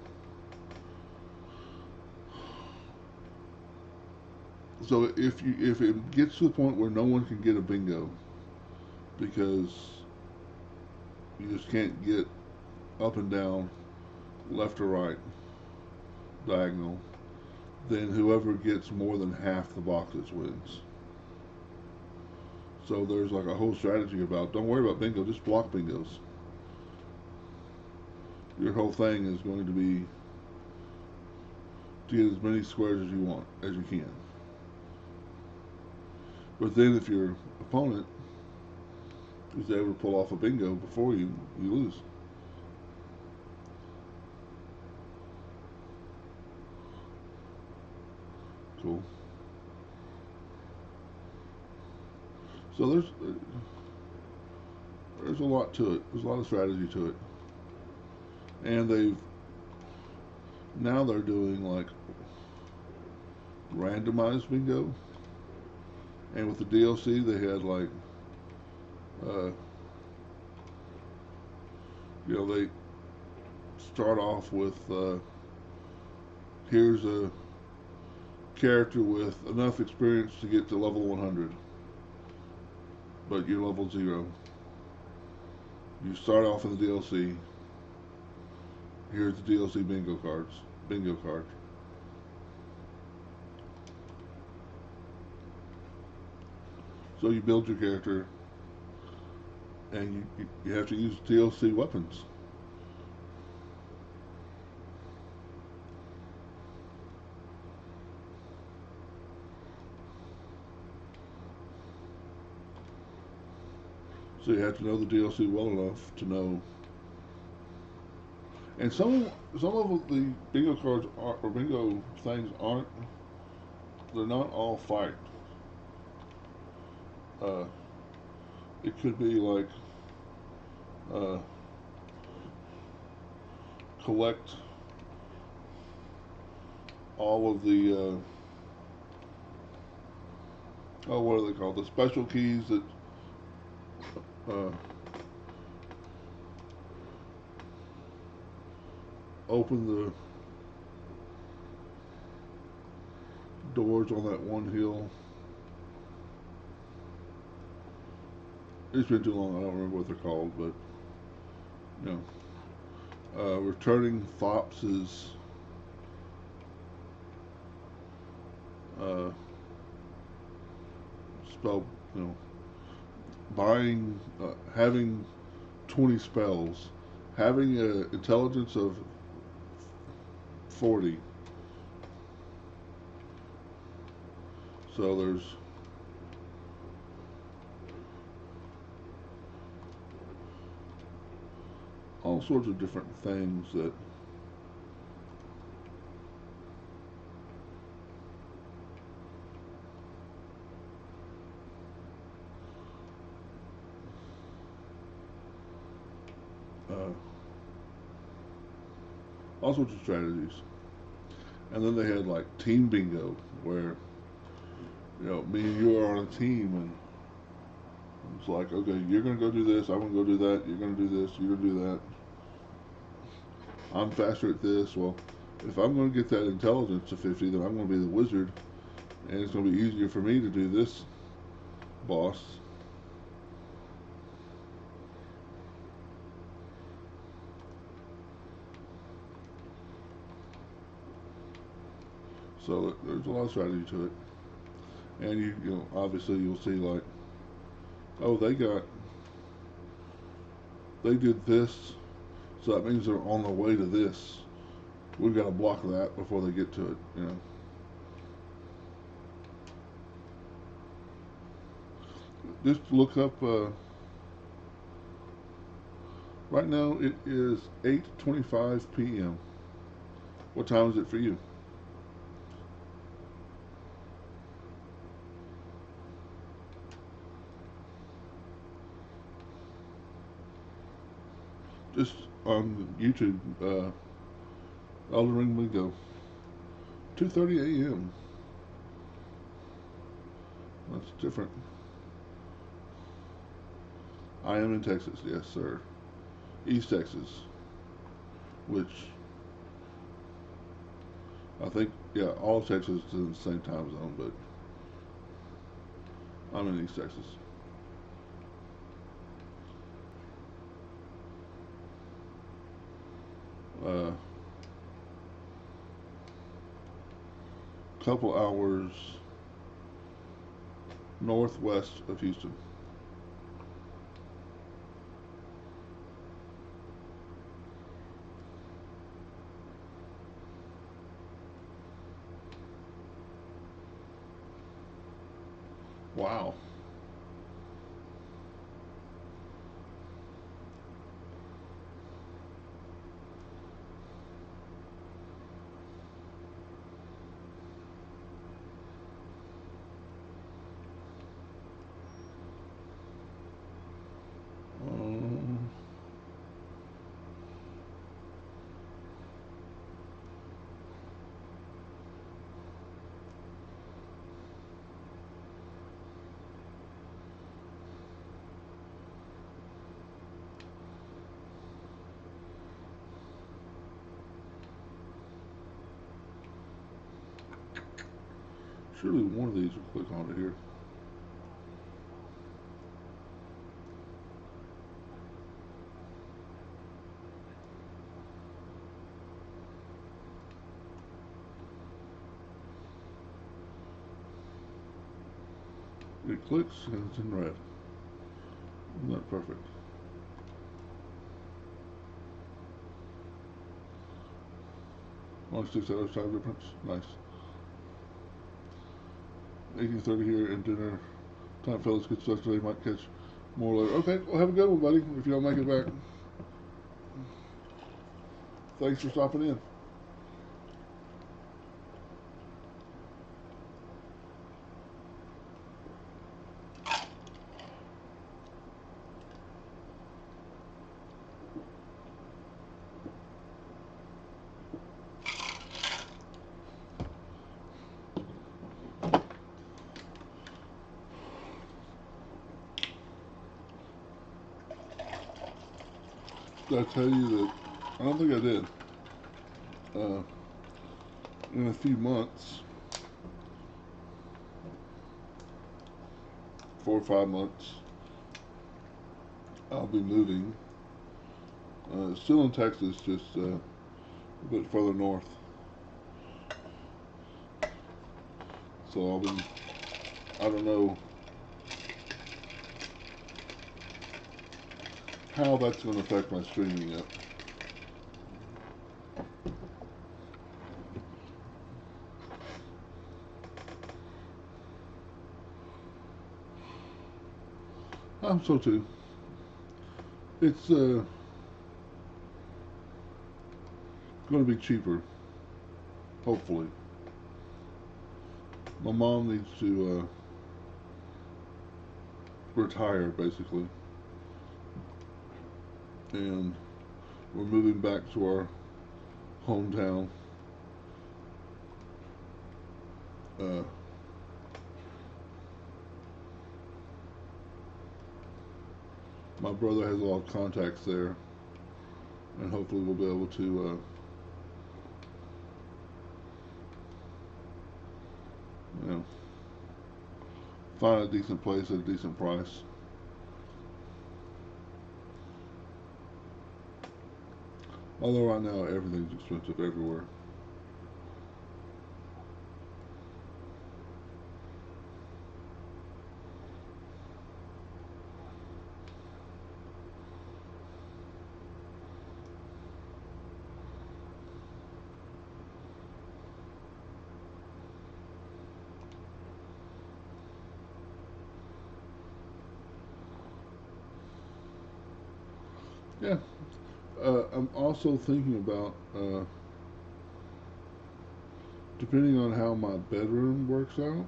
so if it gets to the point where no one can get a bingo because you just can't get up and down, left or right, diagonal, then whoever gets more than half the boxes wins. So there's like a whole strategy about don't worry about bingo, just block bingos. Your whole thing is going to be to get as many squares as you want, as you can. But then if your opponent is able to pull off a bingo before you, you lose. Cool. So there's a lot to it. There's a lot of strategy to it, and they're doing like randomized bingo, and with the DLC they had like uh, they start off with here's a character with enough experience to get to level 100, but you're level 0. You start off in the DLC. Here's the DLC bingo card. So you build your character, and you have to use DLC weapons. So you have to know the DLC well enough to know. And some of the bingo cards or bingo things aren't. They're not all fight. Uh, it could be like uh, collect all of the what are they called? The special keys that uh, open the doors on that one hill. It's been too long. I don't remember what they're called, but you know, returning Fops's uh, spell. You know, buying, having 20 spells, having an intelligence of 40. So there's all sorts of different things that uh, all sorts of strategies. And then they had like team bingo where me and you are on a team and it's like, okay, you're gonna go do this, I'm gonna go do that, you're gonna do this, you're gonna do that. I'm faster at this. Well, if I'm gonna get that intelligence to 50, then I'm gonna be the wizard and it's gonna be easier for me to do this boss. So there's a lot of strategy to it, and obviously you'll see like, oh, they did this, so that means they're on their way to this. We've got to block that before they get to it. Just look up Right now it is 8:25 p.m. What time is it for you? Just on YouTube, Elden Ring Bingo. 2:30 a.m. That's different. I am in Texas, yes, sir. East Texas, which I think, yeah, all of Texas is in the same time zone, but I'm in East Texas. Uh, Couple hours northwest of Houston. Wow. Um, Surely one of these will click onto here. It clicks and it's in red. Isn't that perfect? Only 6 hours time difference. Nice. 18:30 here and dinner time, fellas. Good stuff today. Might catch more later. Okay, well, have a good one, buddy. If you don't make it back, thanks for stopping in. Did I tell you that? I don't think I did. Uh, in a few months, 4 or 5 months, I'll be moving. Still in Texas, just a bit further north. So I'll be. I don't know how that's going to affect my streaming yet. I'm so too. It's going to be cheaper, hopefully. My mom needs to retire, basically, and we're moving back to our hometown. Uh, my brother has a lot of contacts there, and hopefully we'll be able to, you know, find a decent place at a decent price. Although right now everything's expensive everywhere. Yeah, I'm also thinking about depending on how my bedroom works out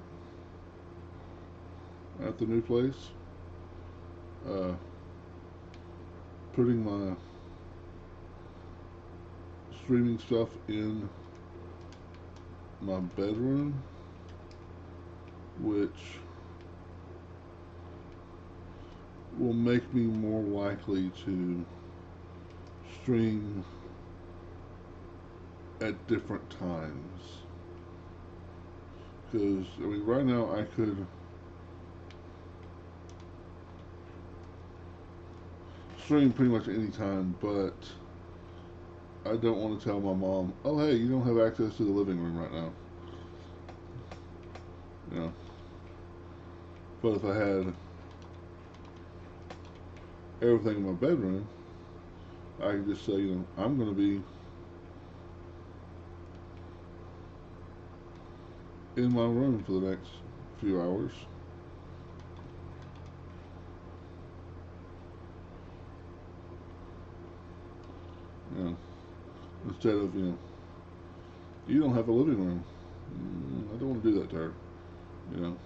at the new place, uh, putting my streaming stuff in my bedroom, which will make me more likely to stream at different times. Because, I mean, right now I could stream pretty much any time, but I don't want to tell my mom, oh, hey, you don't have access to the living room right now. You know. But if I had everything in my bedroom, I could just say, you know, I'm going to be in my room for the next few hours. You know, instead of, you know, you don't have a living room. I don't want to do that to her. You know.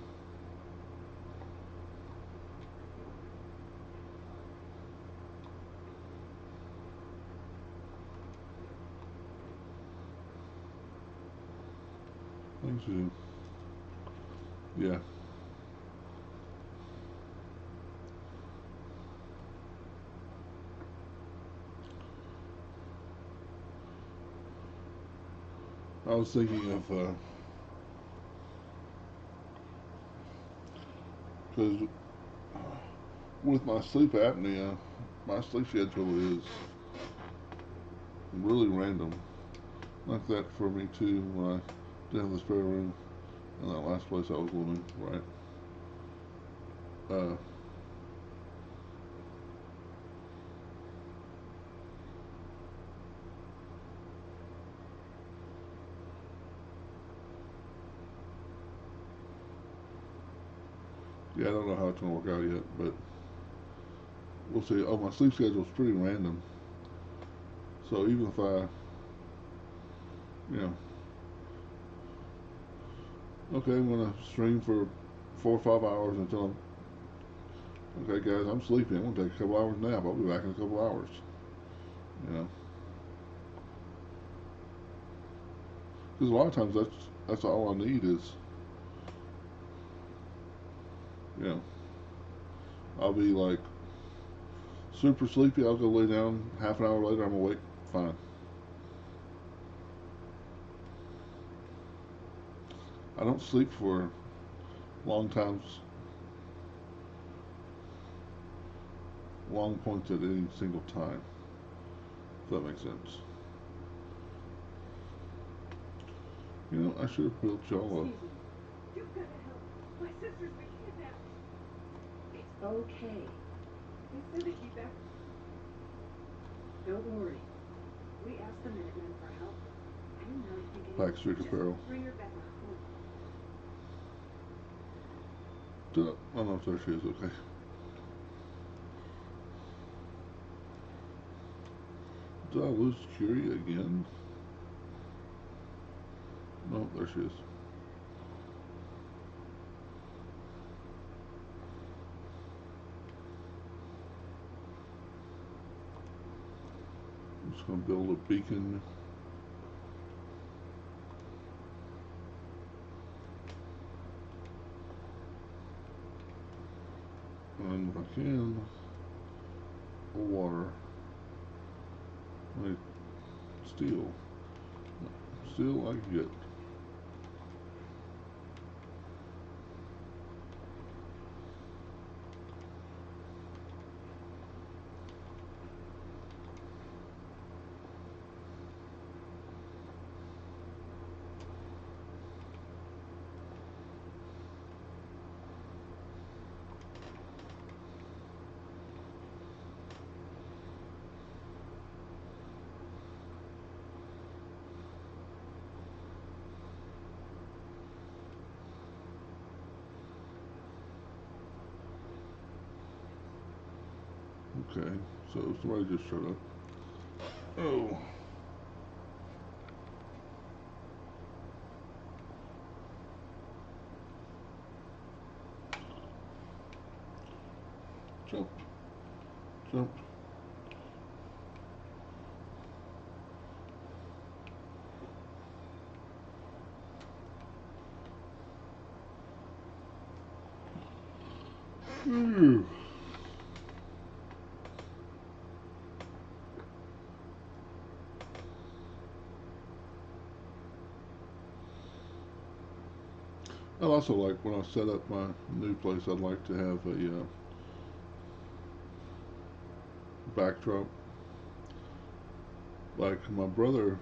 Things to do. Yeah. I was thinking of, because with my sleep apnea, my sleep schedule is really random. Like that for me too when I didn't have the spare room in that last place I was living, right? Uh, yeah, I don't know how it's going to work out yet, but we'll see. Oh, my sleep schedule is pretty random. So even if I, you know, okay, I'm going to stream for 4 or 5 hours until okay, guys, I'm sleepy. I'm going to take a couple hours nap. I'll be back in a couple hours. You know, because a lot of times that's all I need is, you know, I'll be like super sleepy. I'll go lay down. Half an hour later, I'm awake. Fine. I don't sleep for long times, long points at any single time. If that makes sense. You know, I should have built y'all up. Excuse me. You've got to help. My sister's been kidnapped. It's okay. They said they'd be back. Don't worry. We asked the Minutemen for help. I didn't really think anyone... Backstreet Just Apparel. bring her back. Did I? Oh no, there she is. Okay. Did I lose Curie again? No, there she is. I'm just gonna build a beacon. And if I can, water. Wait, steel. Steel I can get. Okay, so somebody just showed up. Oh. Jump. Jump. Ooh. I also like when I set up my new place, I'd like to have a backdrop. Like my brother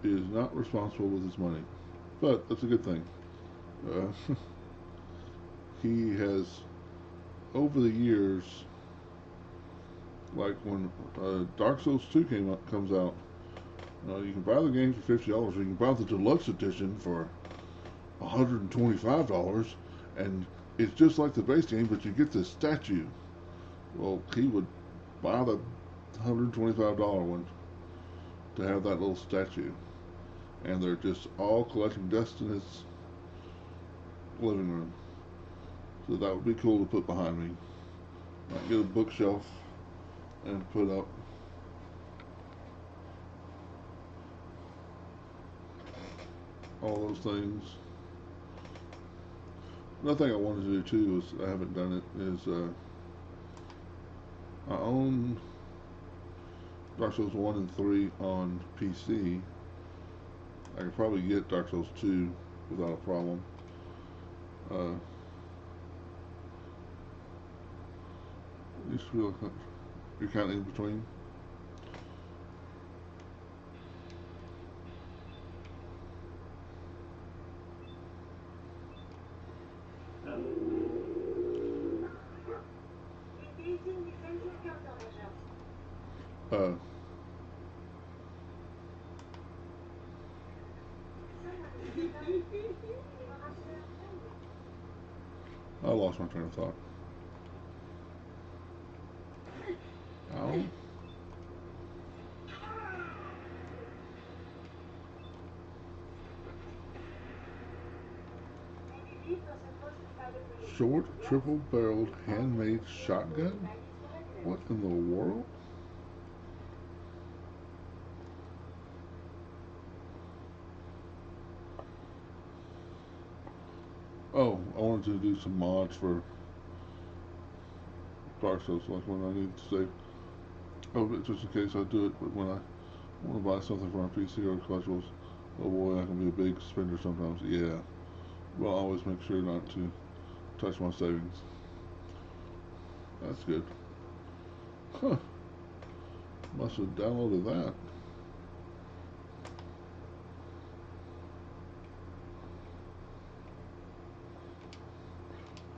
is not responsible with his money, but that's a good thing. Uh, he has, over the years, like when Dark Souls 2 comes out, you can buy the game for $50, or you can buy the deluxe edition for $125, and it's just like the base game, but you get this statue. Well, he would buy the $125 one to have that little statue, and they're just all collecting dust in his living room. So that would be cool to put behind me. Might get a bookshelf and put up all those things. Another thing I wanted to do too is, I haven't done it, is I own Dark Souls 1 and 3 on PC. I could probably get Dark Souls 2 without a problem. You just feel like you're kind of in between. Utilisez une ceinture en urgence. Uh, I lost my train of thought. Ow. Short, triple-barreled, handmade shotgun? What in the world? Oh, I wanted to do some mods for Dark Souls, like when I need to save. Oh, but just in case I do it, but when I want to buy something for my PC or collectibles, oh boy, I can be a big spender sometimes. Yeah. Well, I always make sure not to touch my savings. That's good. Huh. Must have downloaded that.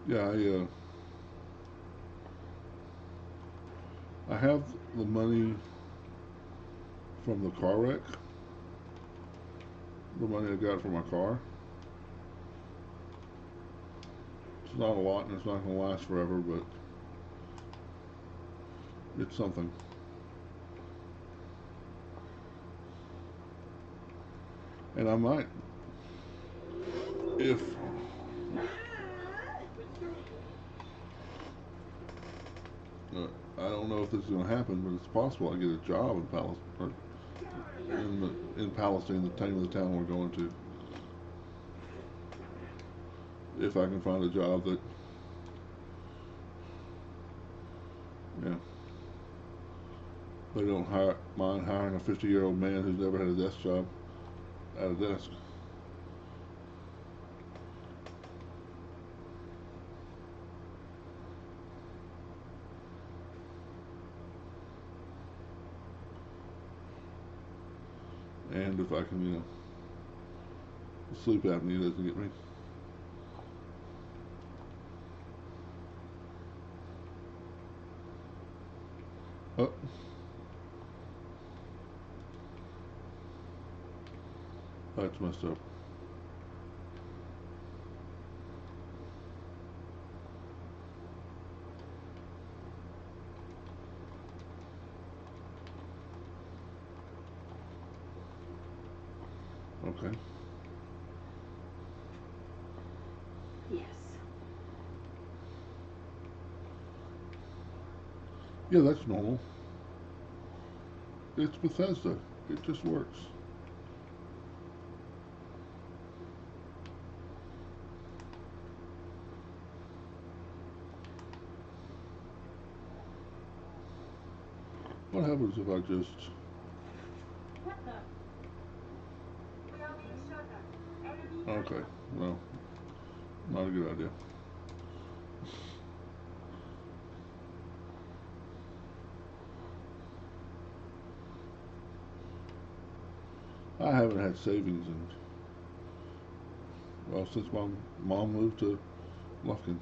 Yeah, I have the money from the car wreck. The money I got for my car. It's not a lot, and it's not going to last forever, but it's something. And I might, if I don't know if this is going to happen, but it's possible I get a job in in Palestine, the name of the town we're going to. If I can find a job that, yeah, they don't mind hiring a 50-year-old man who's never had a desk job at a desk. And if I can, sleep apnea doesn't get me. Oh, that's messed up. Okay. Yes. Yeah, that's normal. It's Bethesda. It just works. What happens if I just... What the? We are being shot at. Enemy Okay, contact. well, not a good idea. I haven't had savings in, well, since my mom moved to Lufkin.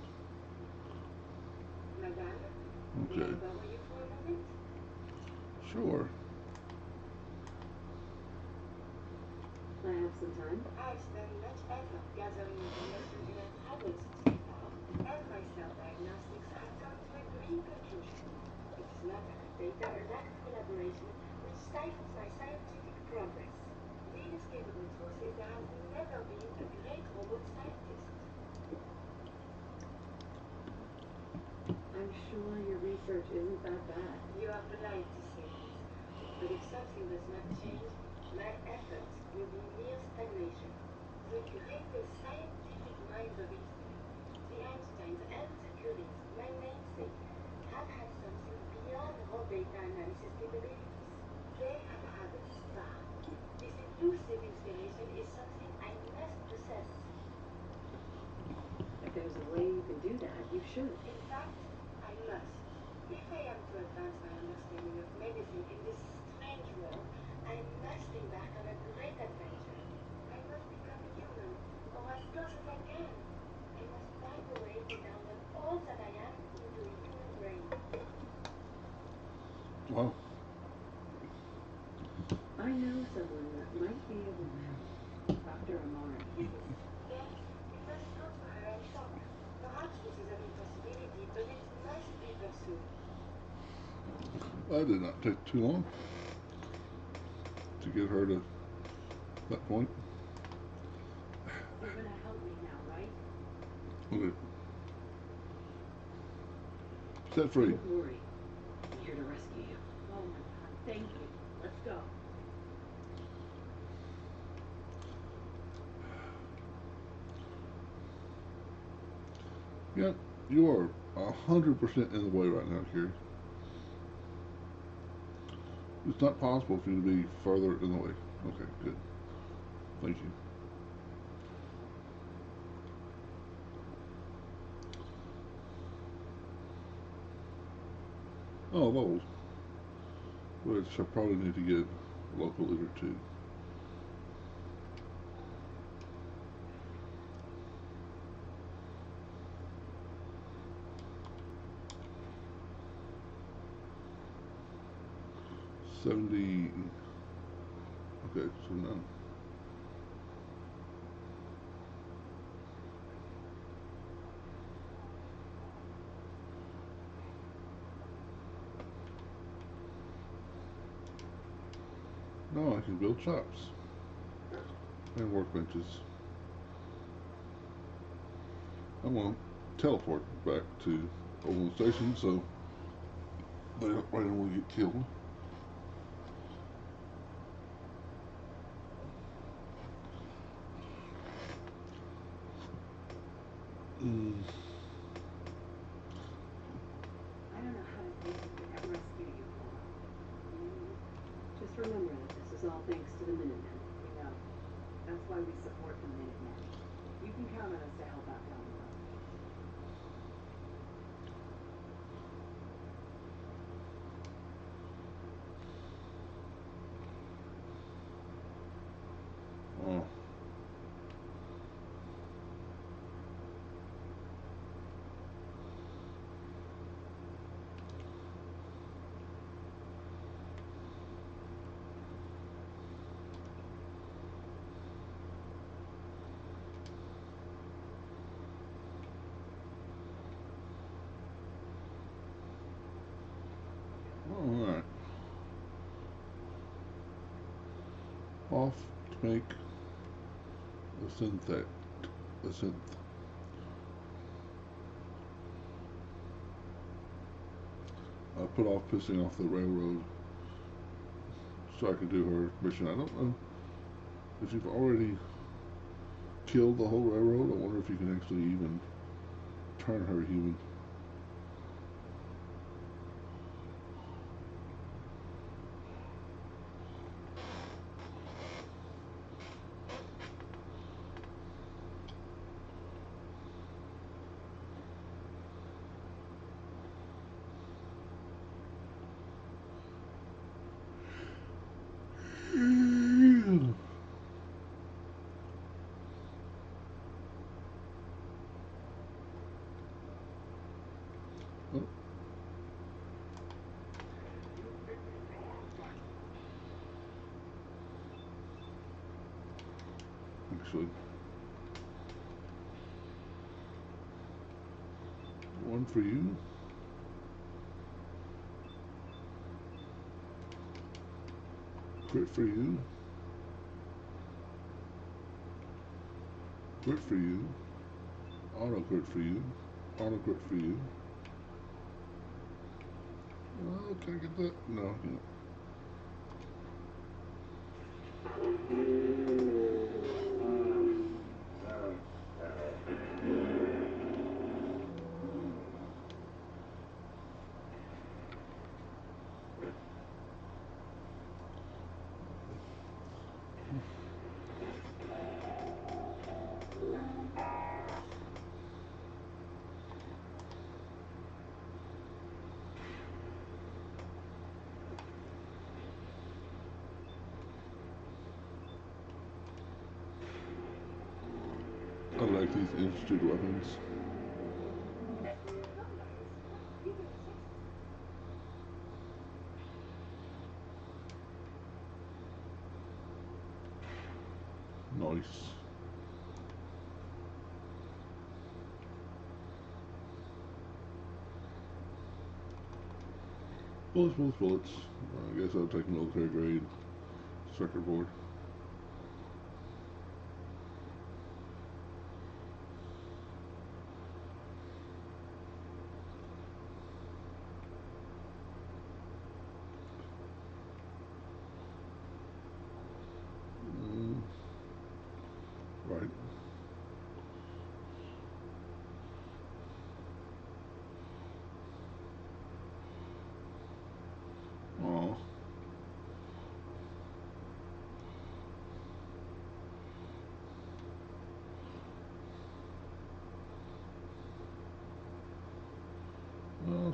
Madame, may I Okay, borrow you for a moment? sure. I have some time. I've spent much effort gathering information in our travels so far, and my self-diagnostics have come to a green conclusion. It is not lack of data or lack of collaboration which stifles my scientific progress. The inescapable truth is there has never been a great robot scientist. I'm sure your research isn't that bad. You are polite to say this, but if something does not change, my efforts will be mere stagnation. The greatest scientific minds of history, the Einsteins and the Curries, my namesake, have had something beyond raw data analysis capabilities. They have had a spark. This elusive inspiration is something I must possess. If there's a way you can do that, you should. In fact, I must. If I am to advance my understanding of medicine in this strange world, I must embark on a great adventure. I must become human, or as close as I can. I must find a way to download all that I am into a human brain. Well, I know someone that might be able to help. Dr. Amari. Then we must go to her and talk. Perhaps this is an impossibility, but it must be pursued. that did not take too long to get her to that point. You're gonna help me now, right? Okay. Set free. Don't worry. I'm here to rescue you. Oh my god, thank you. Let's go. Yep, you are 100% in the way right now, Carrie. It's not possible for you to be further in the way. Okay, good. Thank you. Oh, levels. Which I probably need to get a local leader too. $70. Okay, so none. Now I can build shops and workbenches. I want to teleport back to Overland Station so they don't randomly get killed. Mm, I don't know how to thank you for that rescue you pulled off. Just remember that this is all thanks to the Minutemen. We know. That's why we support the Minutemen. You can count on us to help out down the road. oh. All right. Off to make A synthetic. A synth. I put off pissing off the railroad so I could do her mission. I don't know if you've already killed the whole railroad. I wonder if you can actually even turn her human. Oh, actually, one for you. Crit for you. Crit for you. Auto crit for you. Auto crit for you. Oh, can I get that? No, I can't. I like these institute weapons. Nice. Bullets, bullets, bullets. I guess I'll take military grade circuit board. Mm, right. Aw.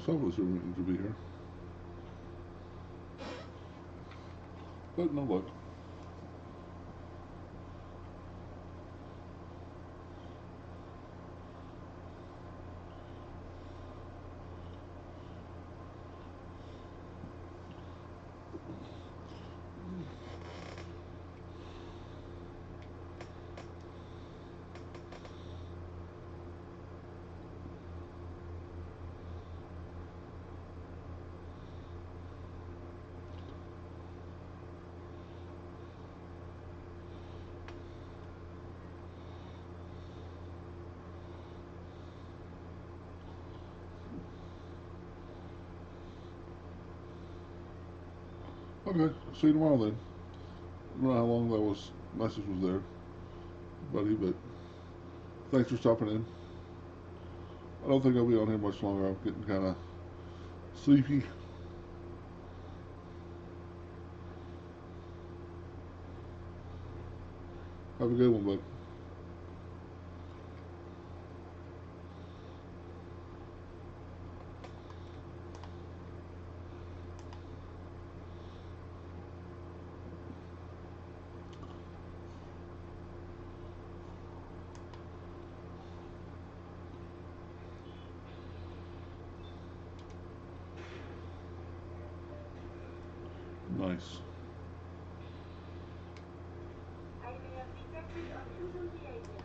Some of us are meant to be here. But no luck. Okay, see you tomorrow then. I don't know how long that message was there, buddy, but thanks for stopping in. I don't think I'll be on here much longer. I'm getting kind of sleepy. Have a good one, bud. Nice. I have detected a fusion behavior.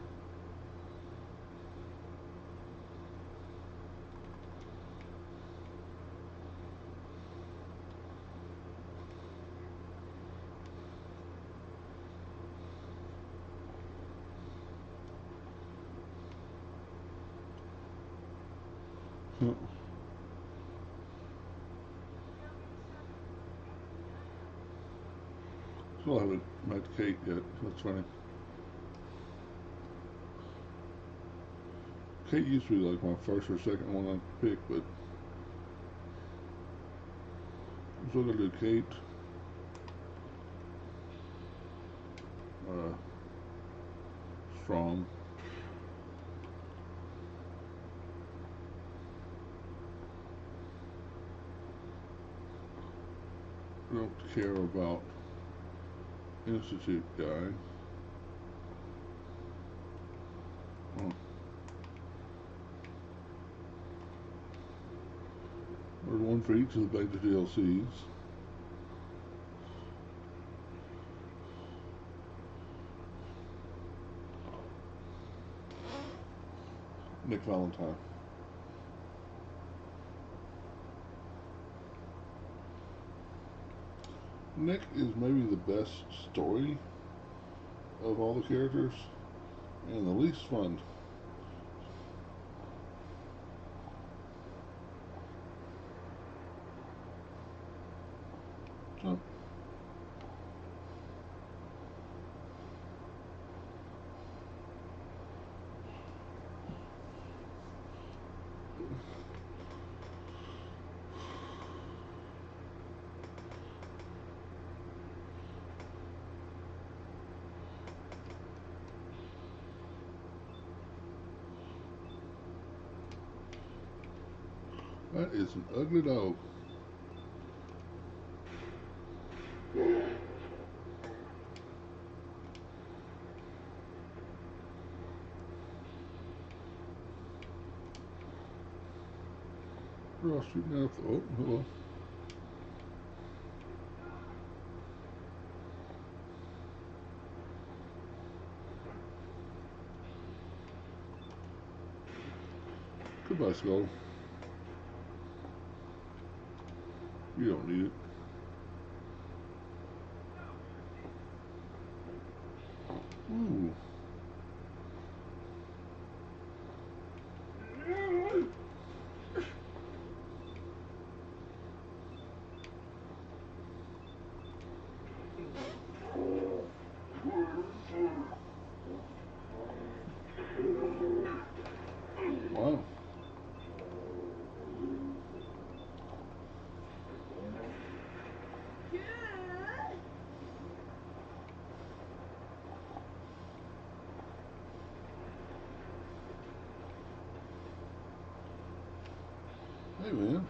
Still haven't met Kate yet. That's funny. Kate used to be like my first or second one I'd pick, but I'm still gonna do Kate. Strong. I don't care about Institute guy. Oh. There's one for each of the Beta DLCs. Nick Valentine. Nick is maybe the best story of all the characters and the least fun. So, that is an ugly dog. We're all shooting out. Oh, hello. Goodbye, Skull. You don't need it. Ooh. Wow. Hey, man.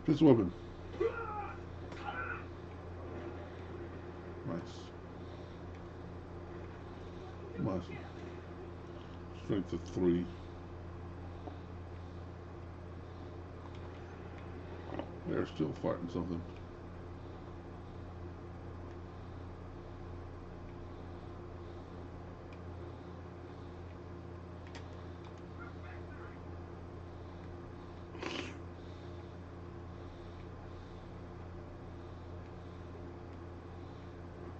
Pistol weapon. Nice. Nice. Strength of 3. They're still fighting something.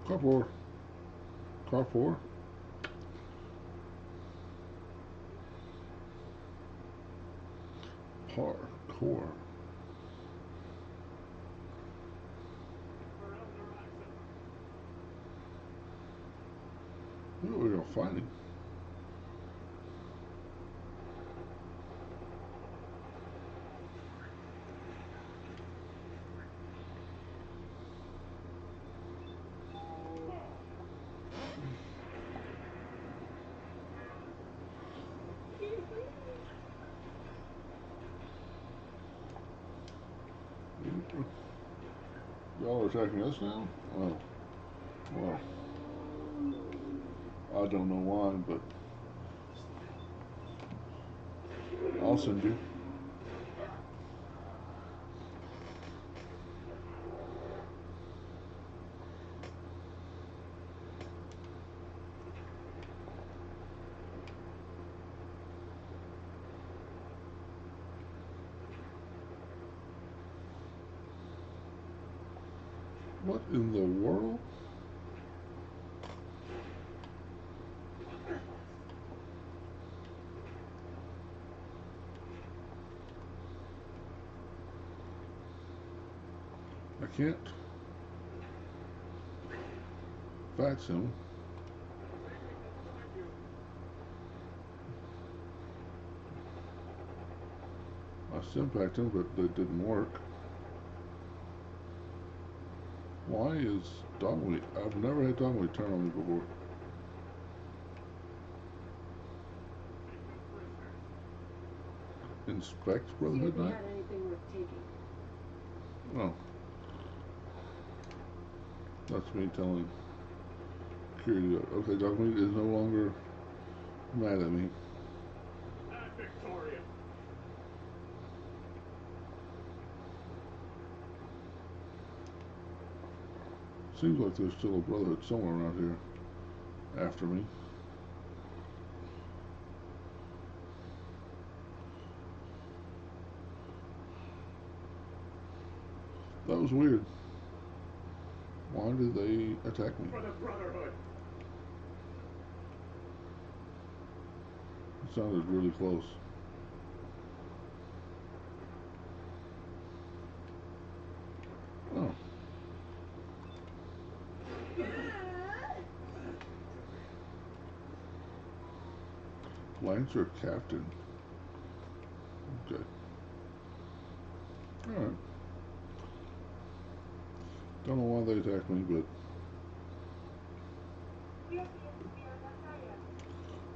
Car 4. Car 4. Parkour. Look what we're fighting. Y'all are attacking us now? Oh, well. I don't know why, but I'll send you. What in the world? I can't fax him. I simpacted him, but it didn't work. Why is dog meat? I've never had dog meat turn on me before. Inspect See if Brotherhood we Night? had anything worth taking. Oh. That's me telling Curry to go. Okay, dog meat is no longer mad at me. Victoria. Seems like there's still a Brotherhood somewhere around here after me. That was weird. Why did they attack me? For the Brotherhood. It sounded really close. Oh. Lancer Captain. Okay. Alright. Don't know why they attacked me, but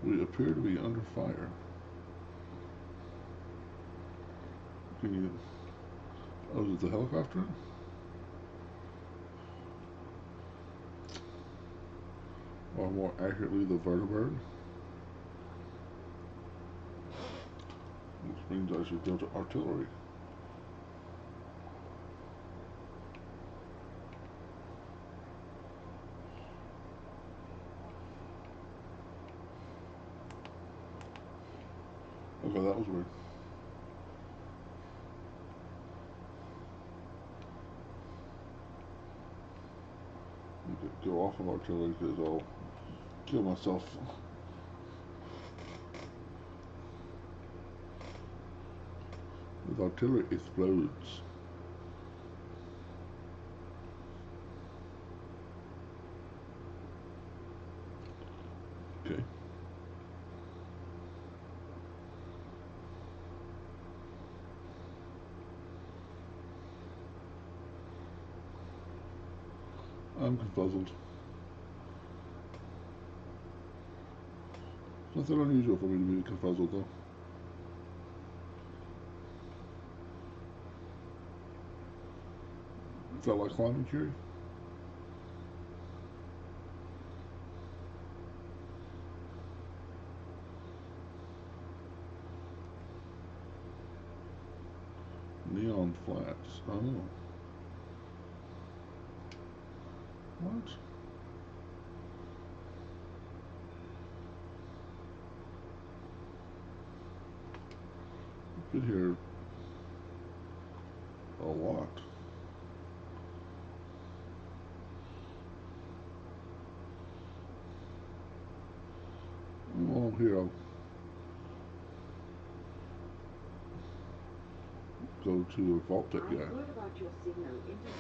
we appear to be under fire. Can you... Oh, is it the helicopter? Or more accurately, the vertibird? Which means I should go to artillery. Okay, that was weird. Need to go off of artillery because I'll kill myself. With artillery explodes. Okay. I'm confuzzled. Nothing unusual for me to be confuzzled though. Felt like climbing, Curry? Neon flats. Oh. What? Been here a lot. Well, here I'll go to a vault tech guy. I've heard about your signal internet.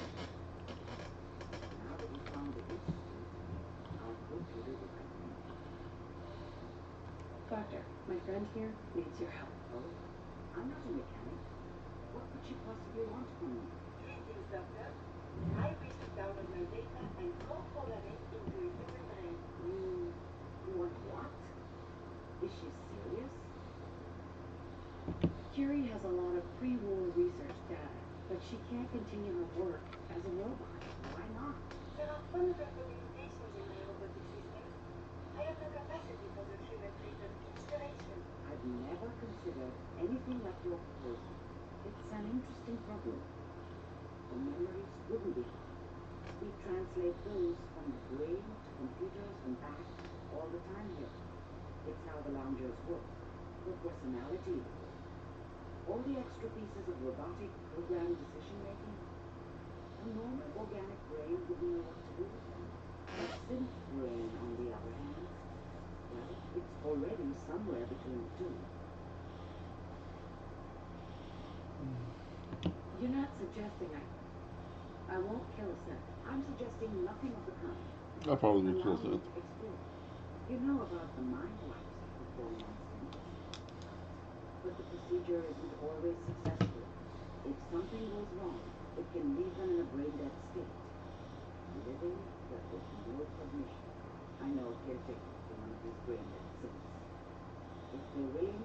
Now that you've found the instrument, I hope you do the right thing. Doctor, my friend here needs your help. Oh, I'm not a mechanic. What could she possibly want from me? Greetings, Doctor. I wish to download my data and co-program it into a human brain. You want what? Is she serious? Curie has a lot of pre-war research data, but she can't continue her work as a robot. Why not? There are fundamental limitations in my robotic system. I have no capacity for the human-driven inspiration. I've never considered anything like your proposal. It's an interesting problem. The memories wouldn't be hard. We translate those from the brain to computers and back all the time here. It's how the loungers work. Her personality, though. All the extra pieces of robotic programmed decision making, they'll normal organic brain wouldn't know what to do with them. A synth brain, on the other hand, well, it's already somewhere between the two. You're not suggesting I won't kill a synth. I'm suggesting nothing of the kind. I probably would kill Allow me that. to explore. You know about the mind wipes performed on synths. But the procedure isn't always successful. If something goes wrong, it can leave them in a brain-dead state. Living, but with no cognition. I know a caretaker for one of these brain-dead synths. If they're willing,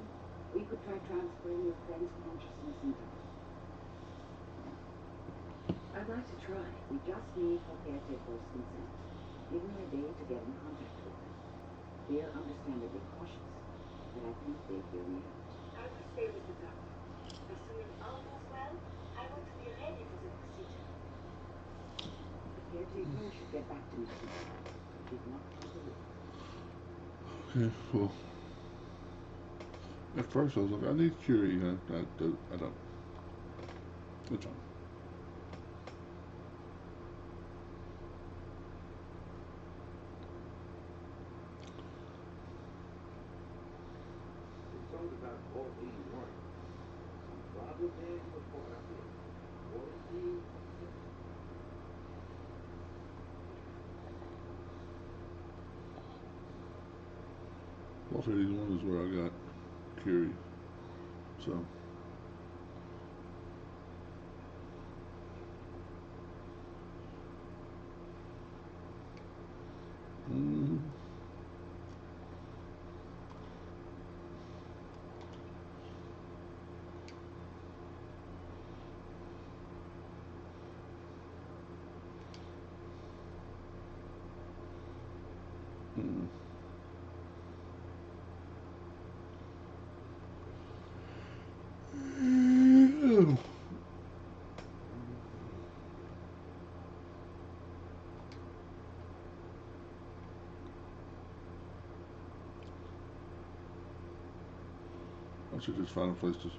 we could try transferring your friend's consciousness into her. I'd like to try. We just need her caretaker's consent. Give me a day to get in contact with them. They're understandably cautious, but I think they'd hear me out. I will stay with the doctor. Assuming all goes well, I want to be ready for the procedure. The caretaker should get back to me soon. She's not far away. Okay, well. At first I was like, I need Curie. I don't. It's fine. It's all about 481. I'm probably glad you were caught up in 481. Los 81 is where I got Curie. So. Mm, mm. I should just find a place to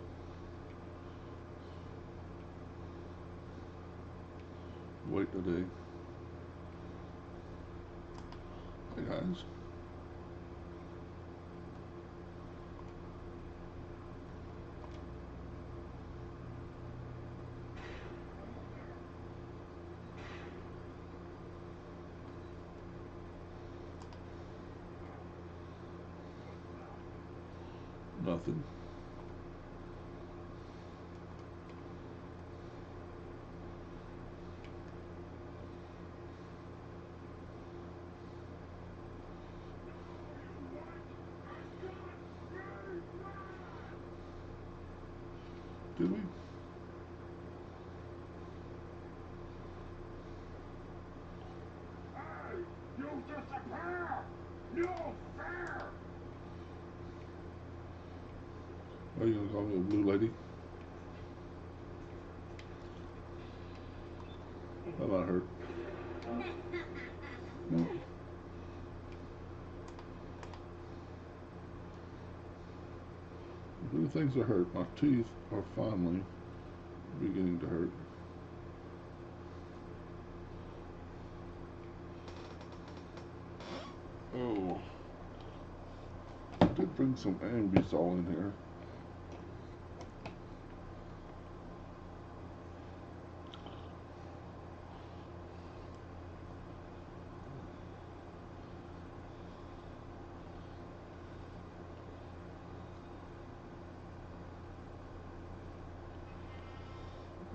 wait today. Hey guys. Nothing. Did we? Hey! You disappear! No fair! Are you gonna call me a blue lady? That might hurt. No. Blue things that hurt. My teeth are finally beginning to hurt. Oh. I did bring some Ambisol in here.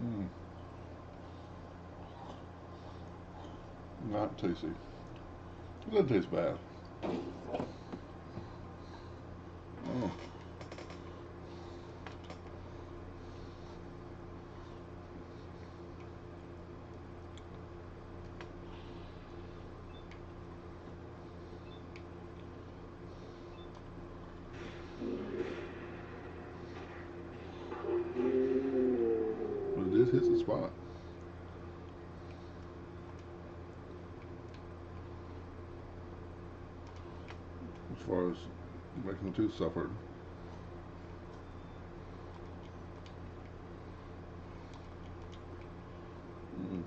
Mm. Not tasty. It doesn't taste bad. Oh. But it did hit the spot. As far as making the tooth suffer. Mm.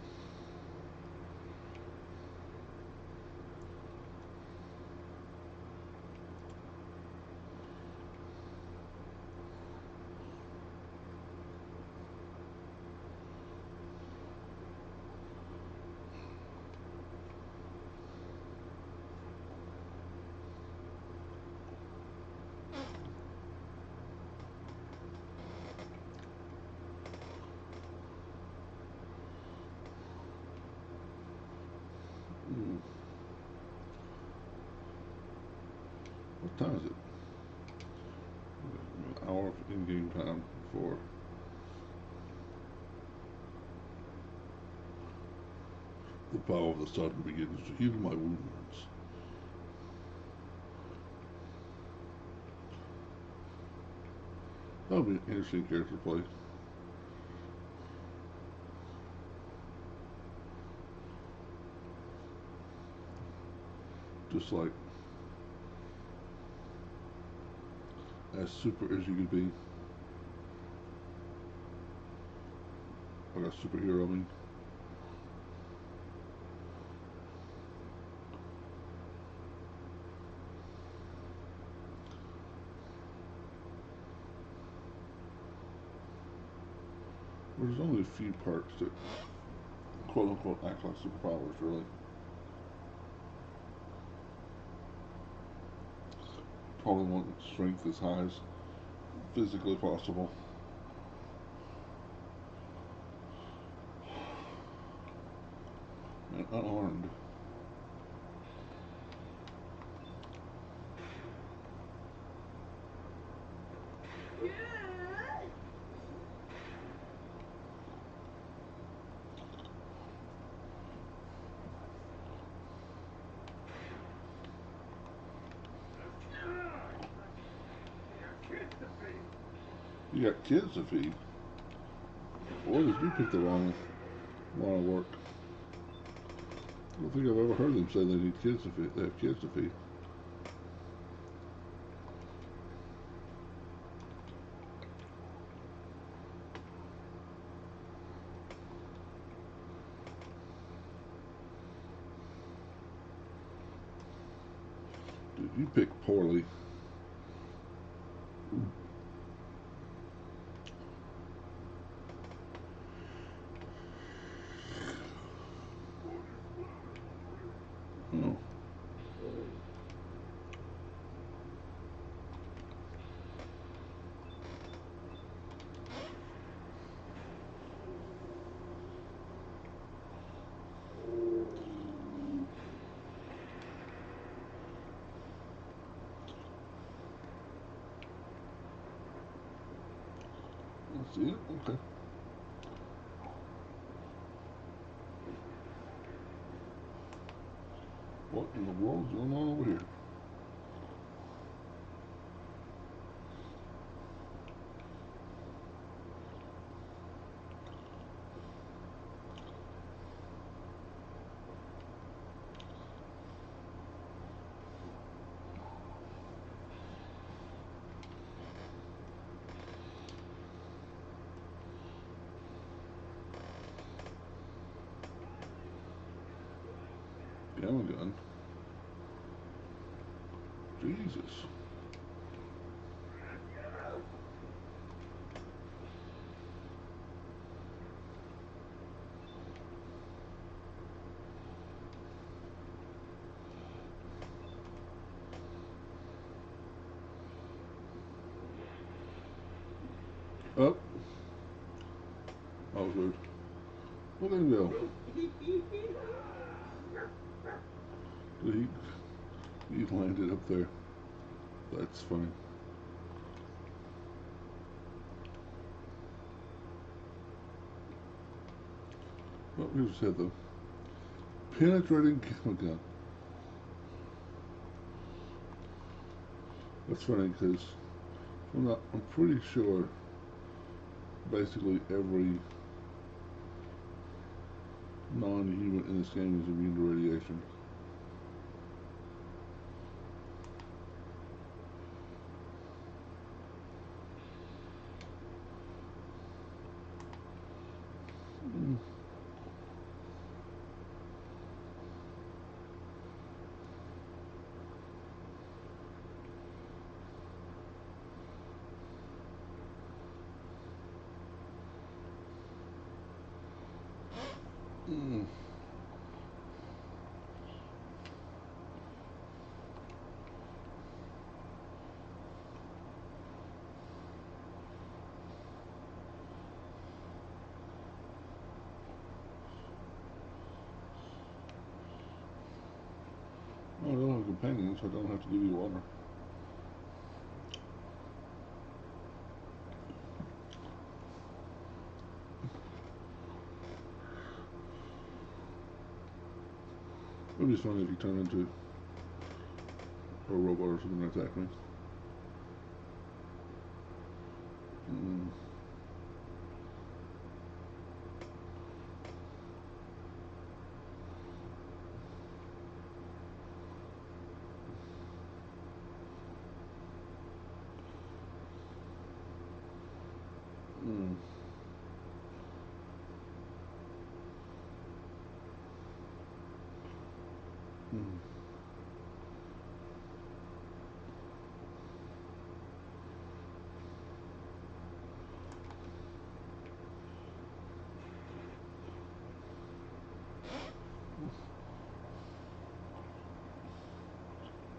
Mm. What time is it? An hour of in-game time for the power of the sun begins to heal my wounds. That'll be an interesting character to play. Just like as super as you could be. Like a superhero, I mean. There's only a few parts that quote unquote act like superpowers, really. Probably want strength as high as physically possible. And unarmed. You got kids to feed. Boy, did you pick the wrong line of work. I don't think I've ever heard them say they need kids to feed. They have kids to feed. Dude, you picked poorly. Oh. Let's see it. Okay. What in the world's going on over here? Gamma gun. Jesus. Oh, that was weird. Look at him go. He landed up there. That's funny. Oh, here's his head though. Penetrating gamma gun. That's funny because I'm pretty sure basically every non-human in this game is immune to radiation. Mm. Mm. companion, so I don't have to give you water. It would be funny if you turn into a robot or something and attack me. Mm. Mm. Mm.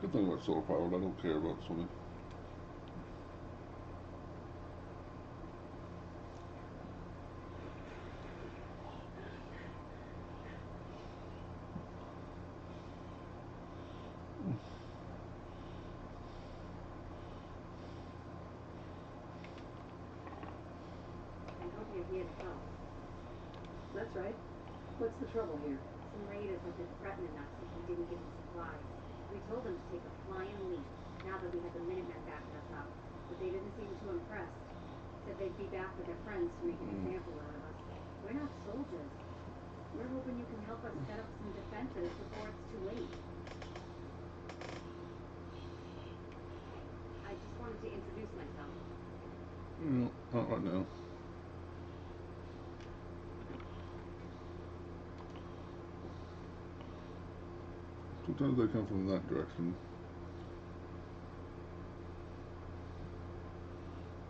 Good thing about solar powered, I don't care about swimming. I hope you're here to help. That's right. What's the trouble here? Some raiders have been threatening us if we didn't give them supplies. We told them to take a flying leap now that we had the Minutemen backing us up, but they didn't seem too impressed. Said they'd be back with their friends to make an example out of us. We're not soldiers. We're hoping you can help us set up some defenses before it's too late. I just wanted to introduce myself. No, not right now. Sometimes they come from that direction.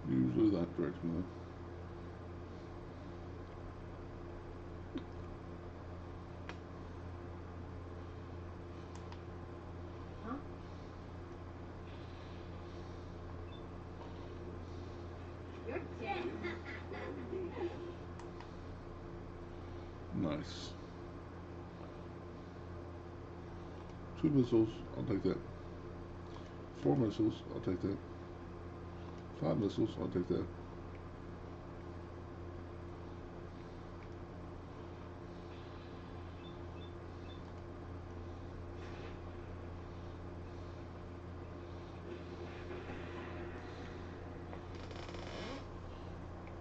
Usually that direction though. Huh? You're dead. Nice. 2 missiles, I'll take that. 4 missiles, I'll take that. 5 missiles, I'll take that.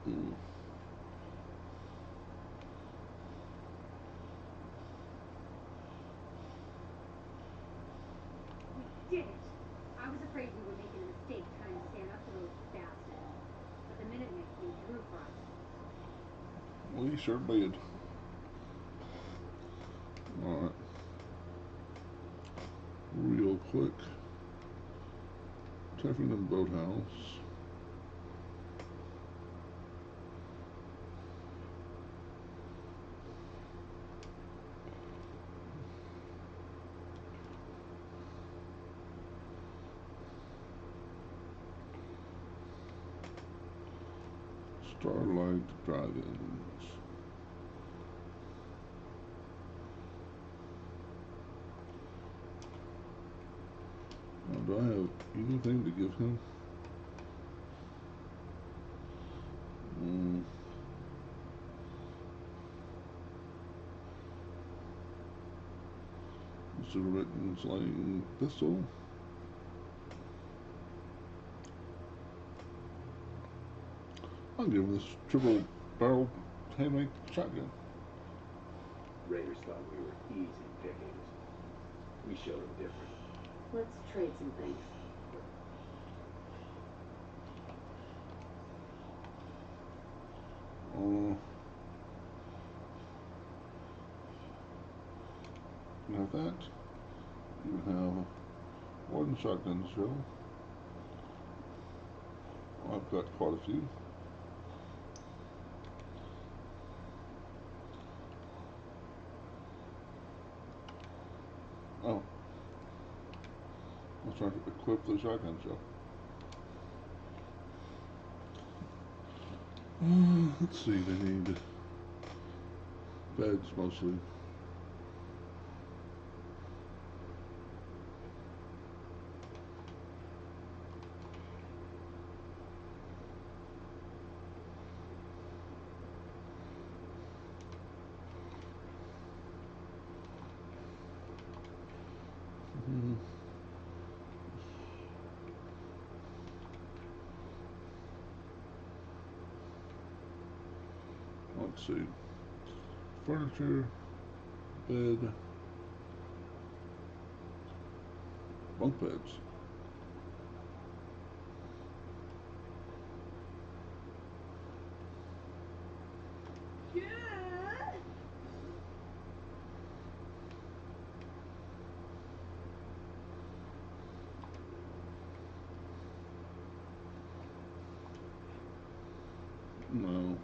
Mm. We did it. I was afraid we were making a mistake trying to stand up to those bastards. But the Minutemen came through for us. We sure did. Alright. Real quick. Tapping in boathouse. Starlight Drive-Ins. Now, do I have anything to give him? Mm. Intermittent slaying pistol. I'll give him this triple barrel handmade shotgun. Raiders thought we were easy pickings. We showed them different. Let's trade some things. You have that. You have 1 shotgun shell. I've got quite a few. Oh. I was trying to equip the shotgun shell. Let's see, they need beds mostly. let's see. Furniture, bed, bunk beds. No.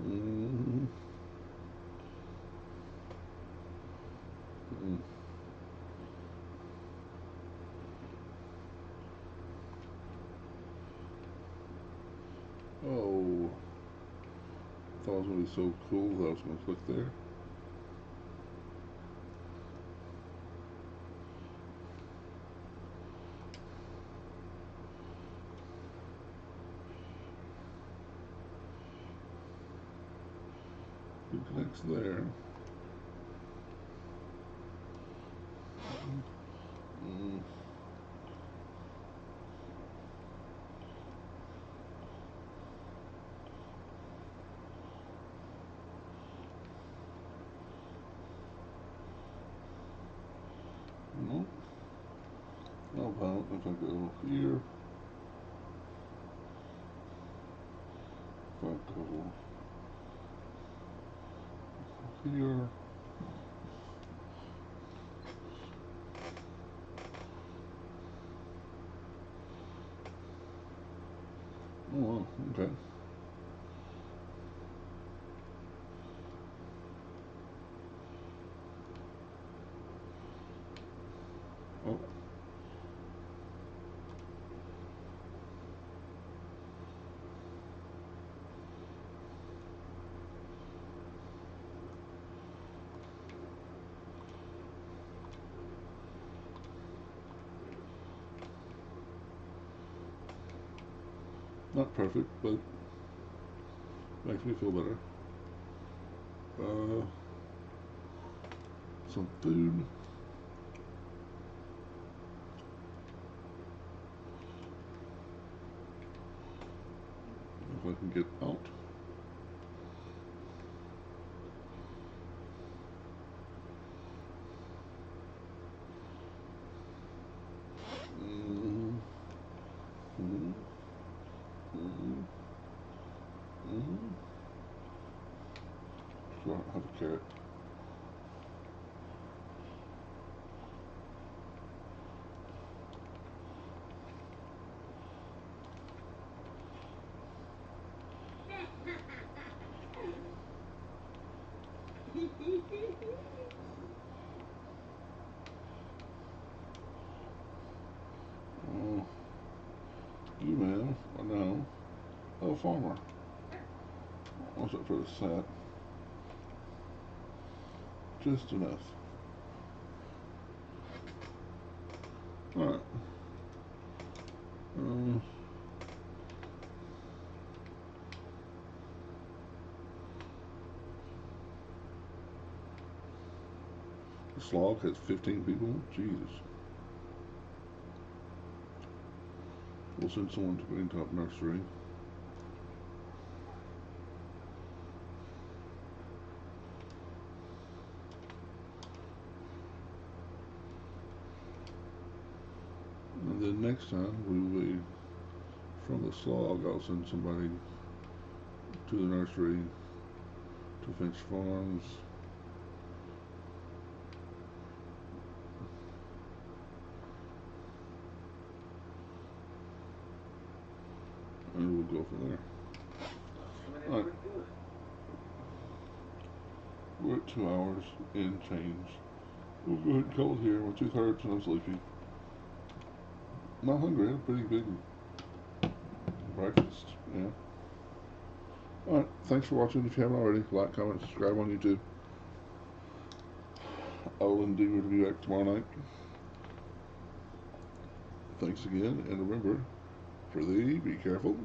Mm. Mm. Oh, thought it was gonna be so cool that I was gonna click there. It connects there. Mm. Nope. How about if I go here? If I go here. Oh, wow. Okay. Oh, not perfect, but makes me feel better. Uh, some food. If I can get out. Mm, mm, mm, mm. So I have a carrot. Oh, you man. I know. Oh, farmer. What's up for the sat? Just enough. Alright. Um, the slog has 15 people. Jesus. We'll send someone to Green Top Nursery. And then next time we will be from the slog. I'll send somebody to the nursery to Finch Farms. And we'll go from there. Alright. We're at 2 hours and change. We'll go ahead and call it here. We're 2/3 and I'm sleepy. Not hungry. I had a pretty big breakfast. Yeah. Alright. Thanks for watching. If you haven't already, like, comment, subscribe on YouTube. I will indeed be back tomorrow night. Thanks again, and remember, for thee, be careful.